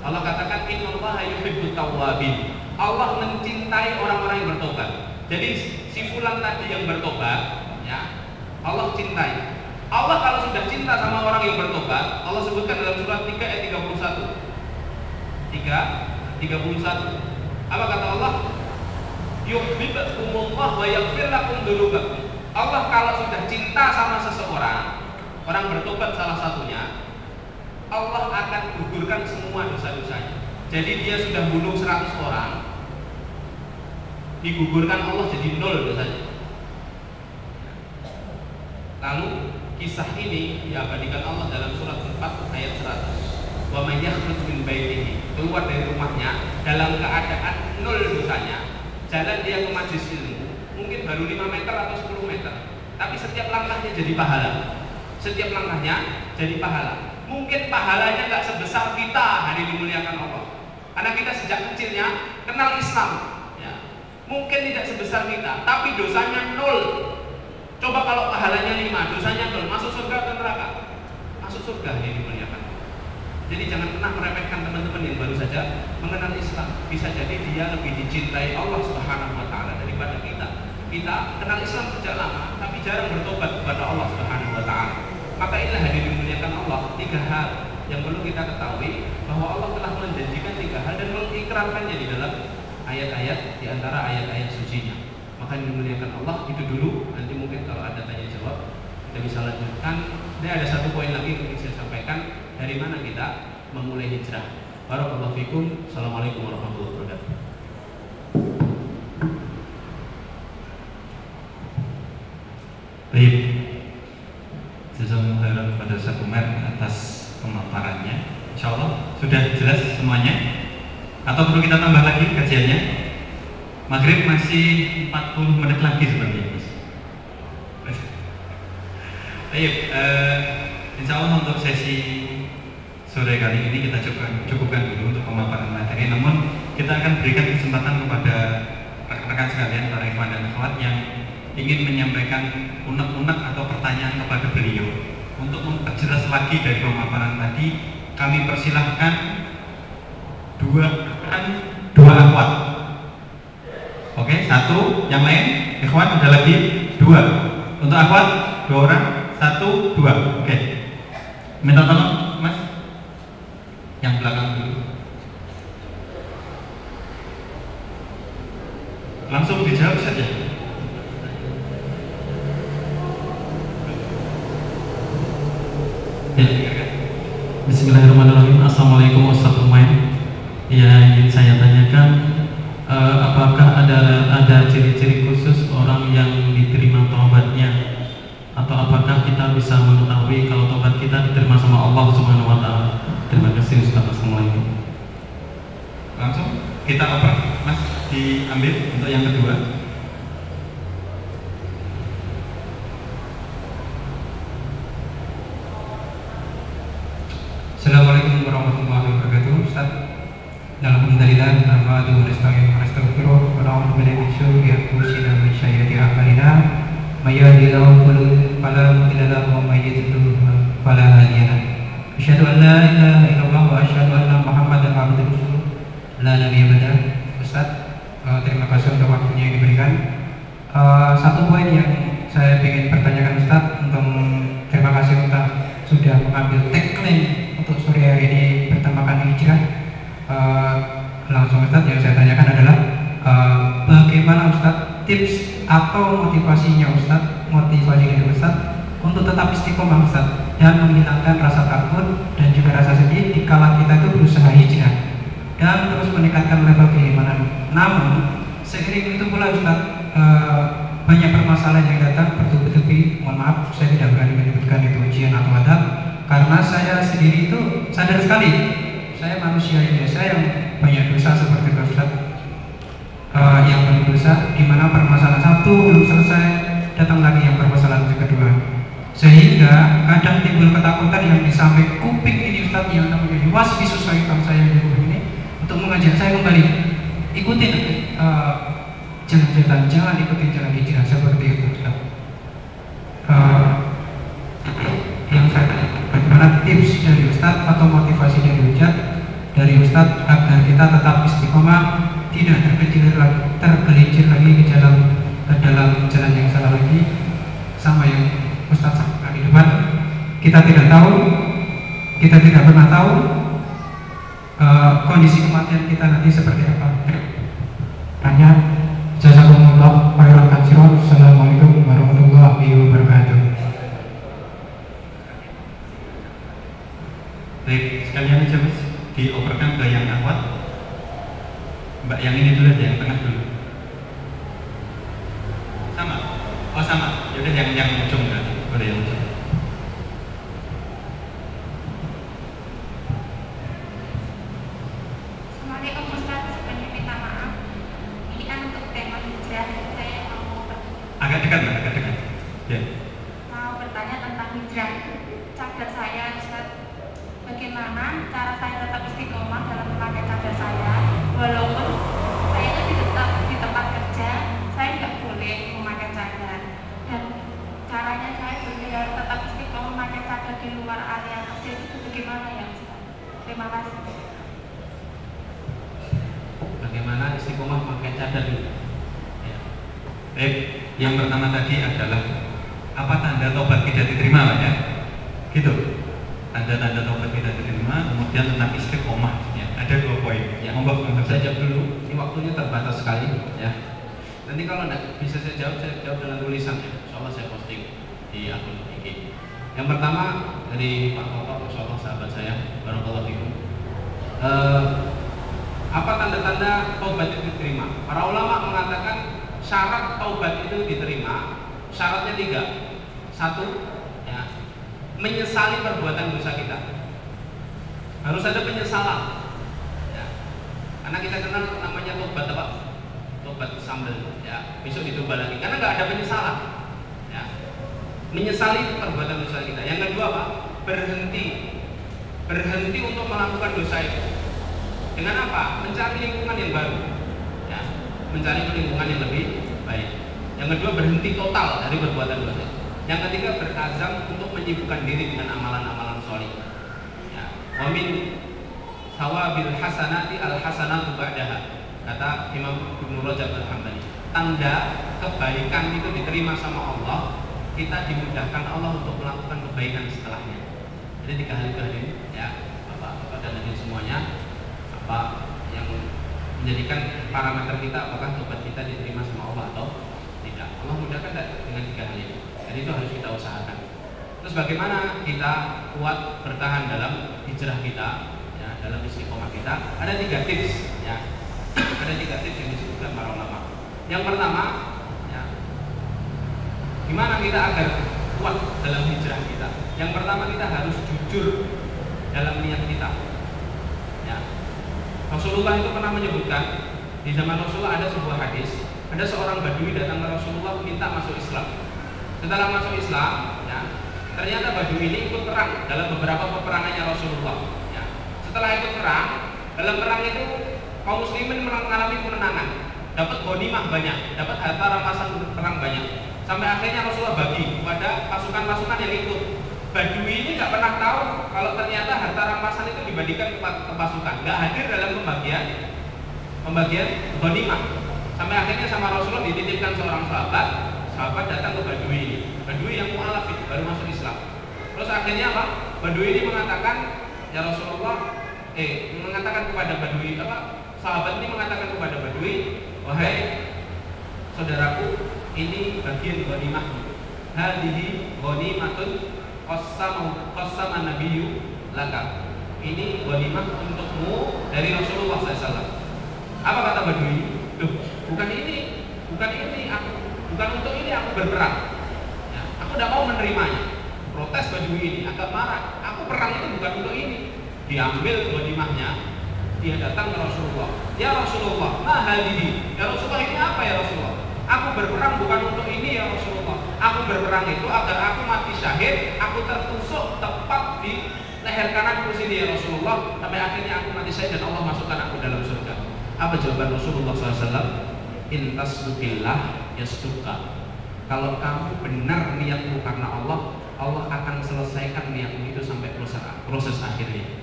Allah katakan innallaha yuhibbut tawwabin. Allah mencintai orang-orang yang bertobat. Jadi si fulan tadi yang bertobat, ya, Allah cintai. Allah kalau sudah cinta sama orang yang bertobat, Allah sebutkan dalam surat 3 ayat 31. 31. Apa kata Allah? yuhibbukumullah wa yaghfir lakum dzunubakum. Allah kalau sudah cinta sama seseorang, orang bertobat salah satunya, Allah akan gugurkan semua dosa-dosanya. Jadi dia sudah bunuh 100 orang, digugurkan Allah jadi 0 dosanya. Lalu kisah ini diabadikan Allah dalam surat 4 ayat 100. Wa may yakhruj min baitihi, keluar dari rumahnya dalam keadaan 0 dosanya. Jalan dia ke majelis ilmu, mungkin baru 5 meter atau 10 meter, tapi setiap langkahnya jadi pahala. Setiap langkahnya jadi pahala. Mungkin pahalanya nggak sebesar kita hari dimuliakan Allah, karena kita sejak kecilnya kenal Islam, ya. Mungkin tidak sebesar kita, tapi dosanya 0. Coba kalau pahalanya 5, dosanya 0, masuk surga atau neraka? Masuk surga hari dimuliakan. Jadi jangan pernah meremehkan teman-teman yang baru saja mengenal Islam. Bisa jadi dia lebih dicintai Allah Subhanahu wa taala daripada kita. Kita kenal Islam sejak lama tapi jarang bertobat kepada Allah Subhanahu wa taala. Maka inilah hadirin dimuliakan Allah, 3 hal yang perlu kita ketahui, bahwa Allah telah menjanjikan 3 hal dan mengikrarkannya di dalam ayat-ayat, di antara ayat-ayat sucinya. Maka dimuliakan Allah, itu dulu. Nanti mungkin kalau ada tanya jawab kita bisa lanjutkan. Ini ada 1 poin lagi yang ingin saya sampaikan, dari mana kita memulai hijrah. Barakallahu fikum. Assalamualaikum warahmatullahi wabarakatuh. Baik, jazakumullah khairan kepada Ustaz Umar atas pemaparannya. Insyaallah sudah jelas semuanya. Atau perlu kita tambah lagi kajiannya? Maghrib masih 40 menit lagi sepertinya. Baik, insyaallah untuk sesi sore kali ini kita cukupkan dulu untuk pemaparan materi. Namun kita akan berikan kesempatan kepada rekan-rekan sekalian, para ikhwan dan akhwat yang ingin menyampaikan unek-unek atau pertanyaan kepada beliau. Untuk memperjelas lagi dari pemaparan tadi, kami persilahkan dua akhwat. Oke, 1, yang lain ikhwan ada lagi 2. Untuk akhwat 2 orang, 1, 2. Oke. Minta tolong Mas yang belakang dulu. Langsung dijawab saja. Bismillahirrahmanirrahim. Assalamualaikum Ustaz Umar. Ya, ingin saya tanyakan, apakah ada ciri-ciri khusus orang yang diterima taubatnya, atau apakah kita bisa mengetahui kalau taubat kita diterima sama Allah Subhanahu wa taala? Terima kasih Ustaz. Assalamualaikum. Langsung kita oper, Mas, diambil untuk yang kedua. Assalamualaikum warahmatullahi wabarakatuh. Ustaz, alhamdulillah, nahmaduhu wa nasta'inuhu wa nastaghfiruh wa na'udzu billahi min syururi anfusina wa min sayyiati a'malina. May yahdihillahu fala mudilla lahu wa may yudlil fala hadiya lahu. Asyhadu an la ilaha illallah wa asyhadu anna Muhammadan abduhu wa rasuluh la nabiyya ba'dah. Ustaz, terima kasih untuk waktunya yang diberikan. 1 poin yang saya ingin pertanyakan Ustaz, terima kasih Ustaz sudah mengambil tagline untuk sore hari ini bertemakan hijrah. Langsung Ustaz, yang saya tanyakan adalah bagaimana Ustaz tips atau motivasi dari Ustaz untuk tetap istiqomah Ustaz dan menghilangkan rasa takut dan juga rasa sedih di kala kita itu berusaha hijrah dan terus meningkatkan level keimanan. Namun seiring itu pula Ustaz, banyak permasalahan yang datang bertubi-tubi. Mohon maaf, saya tidak berani menyebutkan itu ujian atau adab, karena saya sendiri itu sadar sekali saya manusia biasa yang banyak dosa seperti itu Ustaz. Yang banyak dosa, di mana permasalahan satu belum selesai, datang lagi yang permasalahan kedua, sehingga kadang timbul ketakutan yang di samping kuping ini Ustaz, yang namanya yuwaswisu syaitan saya di rumah ini, untuk mengajak saya kembali ikutin jalan-jalan, jangan ikutin jalan hijrah seperti itu Ustaz. Yang saya bagaimana tips dari Ustaz atau motivasi dari Ustaz agar kita tetap istiqomah, tidak tergelincir lagi ke dalam jalan yang salah lagi, sama yang Ustaz sampaikan di depan. Kita tidak pernah tahu kondisi kematian kita nanti seperti apa. Hanya jasa Baik, sekalian aja Mas, dioperkan ke yang akhwat. Mbak yang ini dulu aja, yang tengah dulu. Sama? Oh sama, yaudah yang ujung berarti, boleh yang ujung. Assalamualaikum Ustaz, sebelumnya minta maaf. Ini kan untuk tema hijrah, saya mau Agak dekat Mbak, agak dekat. Ya. mau bertanya tentang hijrah. Cadar saya Ustaz, bagaimana cara saya tetap istiqomah dalam memakai cadar saya, walaupun saya itu di tempat kerja saya nggak boleh memakai cadar, dan caranya saya biar tetap istiqomah memakai cadar di luar area kerja itu bagaimana ya Ustaz? Terima kasih. Bagaimana istiqomah pakai cadar ini? Ya. Baik, yang pertama tadi adalah apa tanda tobat tidak diterima Pak ya? Gitu. Tanda-tanda tobat tidak diterima, kemudian tentang istiqomah ya. Ada 2 poin. Ya, Monggo saya jawab dulu. Ini waktunya terbatas sekali, ya. Nanti kalau tidak bisa saya jawab dengan tulisan. Ya. Insyaallah saya posting di akun IG. Yang pertama dari Pak Toto, insyaallah sahabat saya, barakallahu fikum. Apa tanda-tanda taubat itu diterima? Para ulama mengatakan syarat taubat itu diterima, syaratnya 3. 1, ya, menyesali perbuatan dosa kita. Harus ada penyesalan. Ya. Karena kita kenal namanya taubat apa? Taubat sambal. Ya. Besok dicoba lagi. Karena nggak ada penyesalan. Ya. Menyesali perbuatan dosa kita. Yang kedua apa? Berhenti untuk melakukan dosa itu. Dengan apa? Mencari lingkungan yang baru, ya, mencari lingkungan yang lebih baik. Yang kedua, berhenti total dari perbuatan dosa. Yang ketiga, berazam untuk menyibukkan diri dengan amalan-amalan sholih. Ya. Wa min thawabil hasanati al hasanatu ba'daha, kata Imam Ibnu Rajab Al-Hambali. Tanda kebaikan itu diterima sama Allah, kita dimudahkan Allah untuk melakukan kebaikan setelahnya. Jadi 3 hal itu hadirin, ya, Bapak dan hadirin semuanya. Apa yang menjadikan parameter kita apakah tobat kita diterima sama Allah atau tidak. Allah mudahkan dengan 3 hal ini. Jadi itu harus kita usahakan. Terus bagaimana kita kuat bertahan dalam hijrah kita, ya, dalam istiqomah kita? Ada 3 tips, ya. Ada 3 tips yang disebutkan para ulama. Yang pertama, ya, gimana kita agar kuat dalam hijrah kita? Yang pertama, kita harus jujur dalam niat kita. Ya. Rasulullah itu pernah menyebutkan, di zaman Rasulullah ada sebuah hadis, ada seorang Badui datang ke Rasulullah minta masuk Islam. Setelah masuk Islam, ya, ternyata Badui ini ikut perang dalam beberapa peperangannya Rasulullah. Ya. Setelah ikut perang, dalam perang itu kaum muslimin mengalami kemenangan, dapat ghanimah banyak, dapat harta rampasan perang banyak. Sampai akhirnya Rasulullah bagi kepada pasukan-pasukan yang ikut. Badui ini nggak pernah tahu kalau ternyata harta rampasan itu dibandingkan ke pasukan, nggak hadir dalam pembagian ghanimah. Sampai akhirnya sama Rasulullah dititipkan seorang sahabat datang ke Badui ini, Badui yang mu'alaf itu baru masuk Islam. Terus akhirnya apa? Badui ini mengatakan, ya Rasulullah, mengatakan kepada Badui sahabat ini mengatakan kepada Badui, wahai saudaraku, ini bagian ghanimahmu. Hadhihi ghanimatun qassama nabiyyu laka. Ini ghanimah untukmu dari Rasulullah SAW. Apa kata Badui? Loh, bukan untuk ini aku berperang. Ya, aku tidak mau menerimanya. Protes Badui ini, agak marah. Aku perang itu bukan untuk ini. Diambil ghanimahnya, dia datang ke Rasulullah. Ya Rasulullah, ma hadhihi? Ya Rasulullah, ini apa ya Rasulullah? Aku berperang bukan untuk ini ya Rasulullah. Aku berperang itu agar aku mati syahid, aku tertusuk tepat di leher kananku sini ya Rasulullah, sampai akhirnya aku mati syahid dan Allah masukkan aku dalam surga. Apa jawaban Rasulullah SAW? In tasduqillah yasduqa. Kalau kamu benar niatmu karena Allah, Allah akan selesaikan niatmu itu sampai proses akhirnya.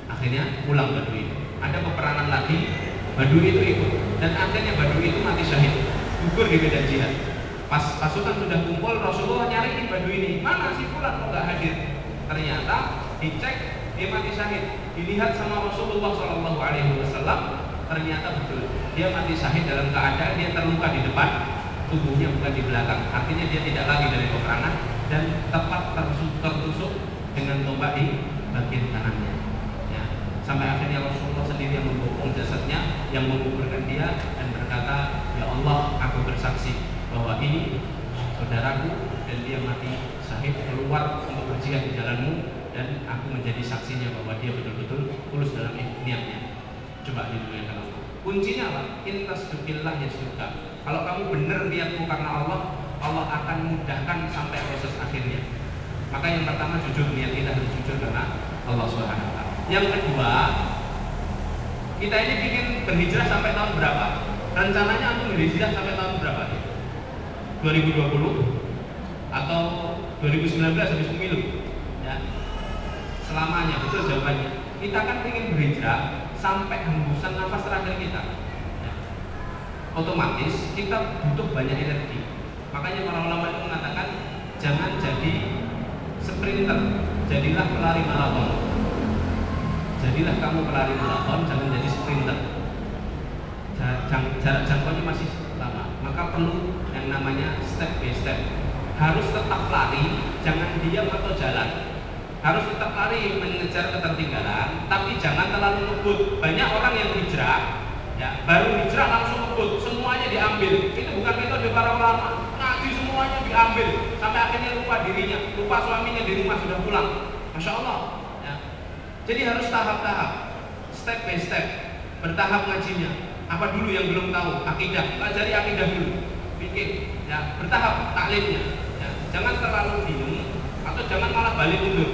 Akhirnya pulang Badui. Ada peperangan lagi, Badui itu ikut, dan akhirnya Badui itu mati syahid, gugur di medan jihad. Pas pasukan sudah kumpul, Rasulullah nyariin Badui ini, mana si fulan kok nggak hadir? Ternyata dicek dia mati syahid. Dilihat sama Rasulullah SAW, ternyata betul dia mati syahid dalam keadaan dia terluka di depan tubuhnya, bukan di belakang. Artinya dia tidak lagi dari peperangan dan tepat tertusuk dengan tombak di bagian kanannya. Ya. Sampai akhirnya Rasulullah sendiri yang membopong jasadnya, yang menguburkan dia dan berkata, ya Allah, aku bersaksi bahwa ini saudaraku dan dia mati syahid keluar untuk berjihad di jalanmu, dan aku menjadi saksinya bahwa dia betul-betul tulus dalam niatnya. Coba dimuliakan Allah. Kuncinya apa? Intasdukillah yasduka. Kalau kamu benar niatmu karena Allah, Allah akan mudahkan sampai proses akhirnya. Maka yang pertama, jujur, niat kita harus jujur karena Allah Subhanahu wa taala. Yang kedua, kita ini ingin berhijrah sampai tahun berapa? Rencananya untuk berhijrah sampai tahun berapa? 2020 atau 2019 habis pemilu? Ya. Selamanya, betul jawabannya. Kita kan ingin berhijrah sampai hembusan nafas terakhir kita. Ya. Otomatis kita butuh banyak energi. Makanya para ulama itu mengatakan jangan jadi sprinter, jadilah pelari maraton. Jadilah kamu pelari maraton, jangan jadi sprinter. Jarak jangkaunya masih lama, maka perlu yang namanya step by step. Harus tetap lari, jangan diam atau jalan. Harus tetap lari mengejar ketertinggalan, tapi jangan terlalu ngebut. Banyak orang yang hijrah, ya, baru hijrah langsung ngebut, semuanya diambil. Itu bukan metode para ulama. Ngaji semuanya diambil, sampai akhirnya lupa dirinya, lupa suaminya di rumah sudah pulang. Masya Allah. Ya. Jadi harus tahap-tahap, step by step, bertahap ngajinya. Apa dulu yang belum tahu? Akidah, pelajari akidah dulu. Bikin, ya, bertahap taklimnya. Ya. Jangan terlalu bingung atau jangan malah balik mundur.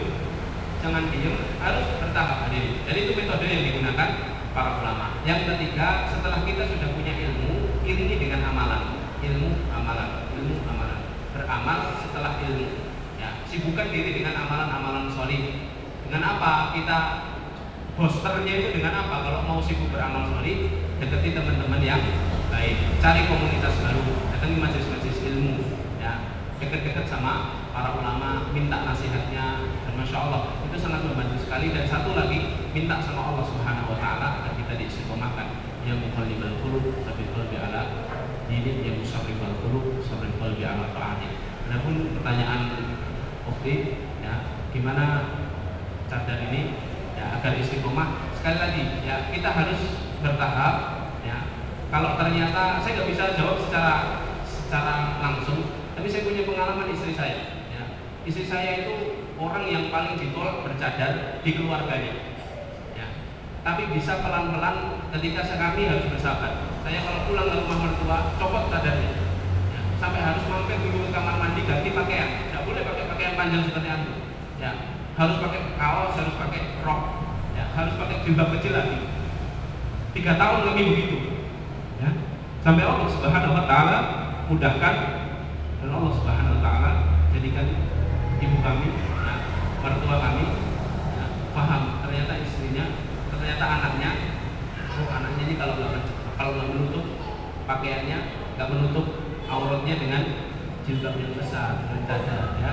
Jangan diem, harus bertahap. Jadi itu metode yang digunakan para ulama. Yang ketiga, setelah kita sudah punya ilmu, iringi dengan amalan. Ilmu, amalan, ilmu, amalan. Beramal setelah ilmu. Ya, sibukkan diri dengan amalan-amalan sholih. Dengan apa? Kita boosternya itu dengan apa? Kalau mau sibuk beramal sholih, dekati teman-teman yang baik. Cari komunitas baru, datangi majelis-majelis ilmu. Ya, dekat-dekat sama para ulama, minta nasihatnya, dan Masya Allah itu sangat membantu sekali. Dan satu lagi, minta sama Allah Subhanahu wa taala agar kita diistiqomahkan. Ya muqallibal qulub, tsabbit qalbi ala dinik, ya musarrifal qulub, tsabbit qalbi ala ta'atik. Adapun pertanyaan ya, gimana cadar ini ya agar istiqomah? Sekali lagi, ya kita harus bertahap. Ya, kalau ternyata saya nggak bisa jawab secara langsung, tapi saya punya pengalaman istri saya. Istri saya itu orang yang paling ditolak bercadar di keluarganya. Ya. Tapi bisa pelan-pelan ketika kami harus bersabar. Saya kalau pulang ke rumah mertua, copot cadarnya. Ya. Sampai harus mampir dulu ke kamar mandi ganti pakaian. Tidak boleh pakai pakaian panjang seperti itu. Ya. Harus pakai kaos, harus pakai rok. Ya. Harus pakai jilbab kecil lagi. 3 tahun kami begitu. Ya. Sampai Allah Subhanahu wa taala mudahkan, dan Allah Subhanahu wa taala jadikan ibu kami, ya, mertua kami, ya, paham ternyata istrinya, ternyata anaknya, anaknya ini kalau nggak menutup pakaiannya, nggak menutup auratnya dengan jilbab yang besar, dengan cadar, ya,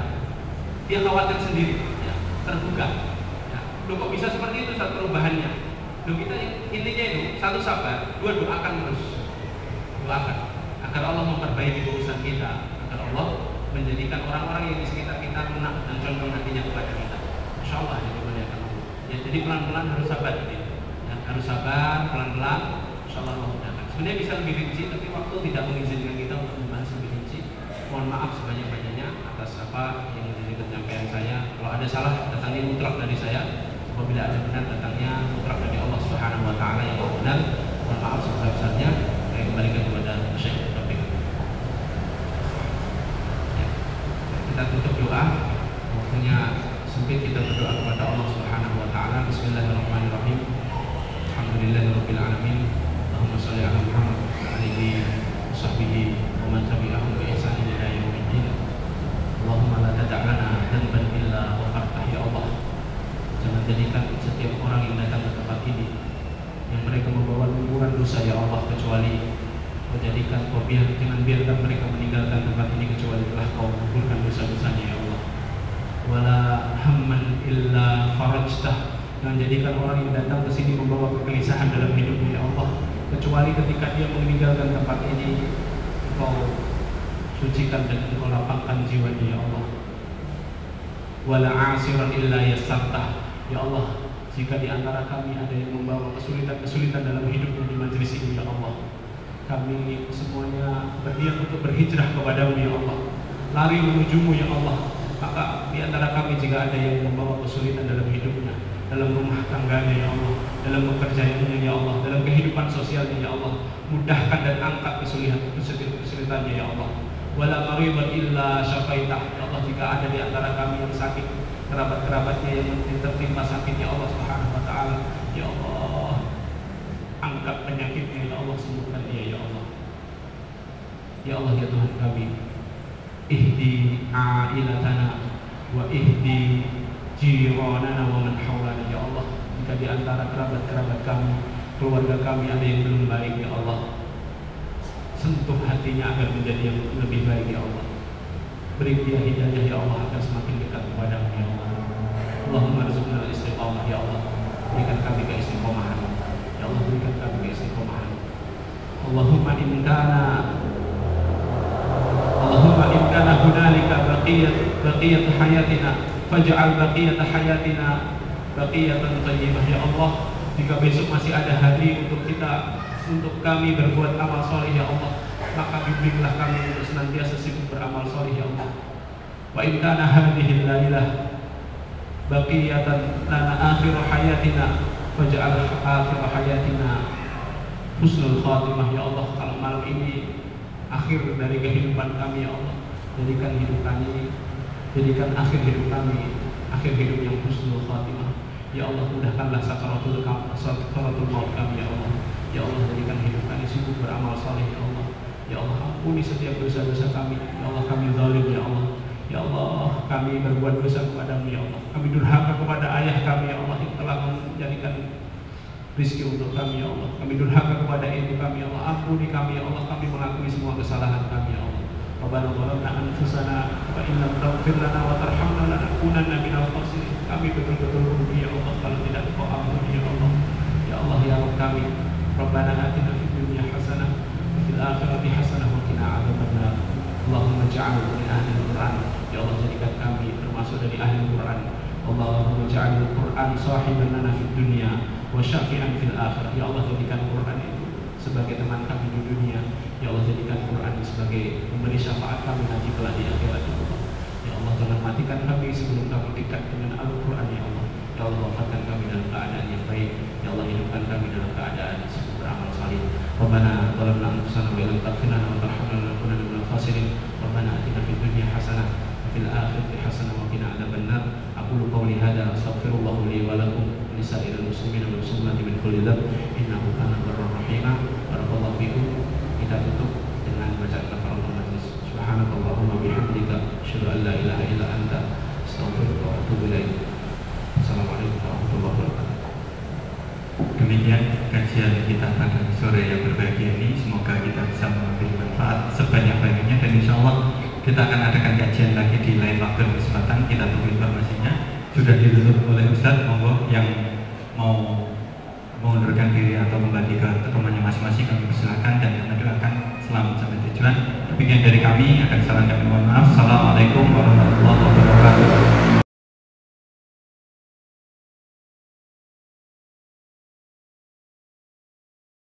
dia khawatir sendiri, ya, terbuka. Ya. Loh, kok bisa seperti itu saat perubahannya? Loh, kita intinya itu satu sabar, dua doakan terus, doakan agar Allah memperbaiki urusan kita, agar Allah menjadikan orang-orang yang di sekitar kita lunak dan condong hatinya kepada kita. Insya Allah ya dimuliakan Allah. Ya, jadi pelan-pelan harus sabar, ya, harus sabar pelan-pelan. Insya Allah mudahkan. Sebenarnya bisa lebih rinci, tapi waktu tidak mengizinkan kita untuk membahas lebih rinci. Mohon maaf sebanyak-banyaknya atas apa yang menjadi penyampaian saya. Kalau ada salah, datangi mutlak dari saya. Apabila ada benar, datangnya mutlak dari Allah Subhanahu wa taala yang benar. Mohon maaf sebesar-besarnya. Saya kembalikan kepada Syekh. Kita tutup doa, waktunya sempit, kita berdoa kepada Allah Subhanahu wa taala. Bismillahirrahmanirrahim. Alhamdulillahirabbil alamin. Allahumma shalli ala Muhammad wa alihi washabbihi wa man tabi'ahum bi ihsan ila yaumiddin. Allahumma la tada' lana dhanban illa ghafartah, ya Allah. Jangan jadikan setiap orang yang datang ke tempat ini yang mereka membawa lumpuran dosa, ya Allah, kecuali Kau jadikan, jangan biarkan mereka meninggalkan tempat ini kecuali telah Kau menggugurkan dosa-dosanya, ya Allah. Wala hamman illa farajtah. Jangan jadikan orang yang datang ke sini membawa kegelisahan dalam hidupnya, ya Allah, kecuali ketika dia meninggalkan tempat ini Kau sucikan dan Kau lapangkan jiwanya, ya Allah. Wala asiran illa yassartah. Ya Allah, jika di antara kami ada yang membawa kesulitan-kesulitan dalam hidupnya di majelis ini, ya Allah, kami semuanya berniat untuk berhijrah kepadamu, ya Allah, lari menujumu, ya Allah. Maka di antara kami jika ada yang membawa kesulitan dalam hidupnya, dalam rumah tangganya, ya Allah, dalam pekerjaannya, ya Allah, dalam kehidupan sosialnya, ya Allah, mudahkan dan angkat kesulitannya, ya Allah. Wala maridan illa syafaitah, ya Allah, jika ada di antara kami yang sakit, kerabat-kerabatnya yang tertimpa sakit, ya Allah Subhanahu wa taala, ya Allah, angkat penyakitnya, ya Allah, sembuhkan dia, ya Allah. Ya Allah, ya Tuhan kami, ihdi ailatana wa ihdi jiranana wa man hawlana, ya Allah, jika di antara kerabat-kerabat kami, keluarga kami ada yang belum baik, ya Allah, sentuh hatinya agar menjadi yang lebih baik, ya Allah. Beri dia hidayah, ya Allah, agar semakin dekat kepadamu, ya Allah. Allahumma rizqna al-istiqamah, ya Allah, berikan kami keistiqomahan, ya Allah, berikan kami keistiqomahan. Allahumma in kana hunalika baqiyat hayatina faj'al baqiyat hayatina baqiyatan thayyibah, ya Allah, jika besok masih ada hari untuk kami berbuat amal soleh, ya Allah, maka bimbinglah kami untuk senantiasa sibuk beramal soleh, ya Allah. Wa in kana hadhihi lailah baqiyatan lana akhir hayatina faj'al akhir hayatina husnul khatimah, ya Allah, kalau malam ini akhir dari kehidupan kami, ya Allah, jadikan akhir hidup kami akhir hidup yang husnul khatimah, ya Allah. Mudahkanlah sakaratul maut kami, ya Allah. Ya Allah, jadikan hidup kami sibuk beramal saleh, ya Allah. Ya Allah, ampuni setiap dosa-dosa kami, ya Allah. Kami zalim, ya Allah. Ya Allah, kami berbuat dosa kepadamu, ya Allah. Kami durhaka kepada ayah kami, ya Allah, yang telah menjadikan rizki untuk kami, ya Allah. Kami durhaka kepada ibu kami, ya Allah. Ampuni kami, ya Allah. Kami mengakui semua kesalahan kami, ya Allah. Rabbana zalamna anfusana wa in lam taghfir lana wa tarhamna lanakunanna minal khasirin. Kami betul-betul rugi, ya Allah, kalau tidak Engkau ampuni, ya Allah. Ya Allah, ya Rabb kami, Rabbana atina fid dunya hasanah wa fil akhirati hasanah wa qina adzabannar. Allahumma ij'alna min ahli al-Qur'an. Ya Allah, jadikan kami termasuk dari ahli Al-Qur'an. Allahumma ij'alil Qur'an sahiban lana fid dunya wa syafi'an fil akhirah. Ya Allah, jadikan Qur'an itu sebagai teman kami di dunia. Ya Allah, jadikan Quran sebagai memberi syafaat kami nanti kelak di akhirat, ya Allah. Ya Allah, jangan matikan kami sebelum kami dekat dengan Al-Quran, ya Allah. Ya Allah, wafatkan kami dalam keadaan yang baik. Ya Allah, hidupkan kami dalam keadaan sibuk beramal saleh. Rabbana zalamna anfusana wa illam taghfir lana wa tarhamna lanakunanna minal khasirin. Rabbana atina fid dunya hasanah wa fil akhirati hasanah wa qina adzabannar. Aqulu qawli hadza astaghfirullah li wa lakum wa lisa'iril muslimina wal muslimati min kulli dhanb innahu kana ghafurur rahim. Barakallahu fikum. Kita tutup dengan bacaan kafaratul majlis. Subhanakallahumma bihamdika asyhadu an la ilaha illa anta astaghfiruka wa atubu ilaik. Assalamualaikum warahmatullahi wabarakatuh. Demikian kajian kita pada sore yang berbahagia ini. Semoga kita bisa mengambil manfaat sebanyak-banyaknya, dan insya Allah kita akan adakan kajian lagi di lain waktu dan kesempatan. Kita tunggu informasinya. Sudah ditutup oleh Ustadz. Monggo yang mau mengundurkan diri atau kembali ke rumahnya masing-masing kami persilakan, dan kami doakan selamat sampai tujuan. Demikian dari kami, akan salam kami mohon maaf. Assalamualaikum warahmatullahi wabarakatuh.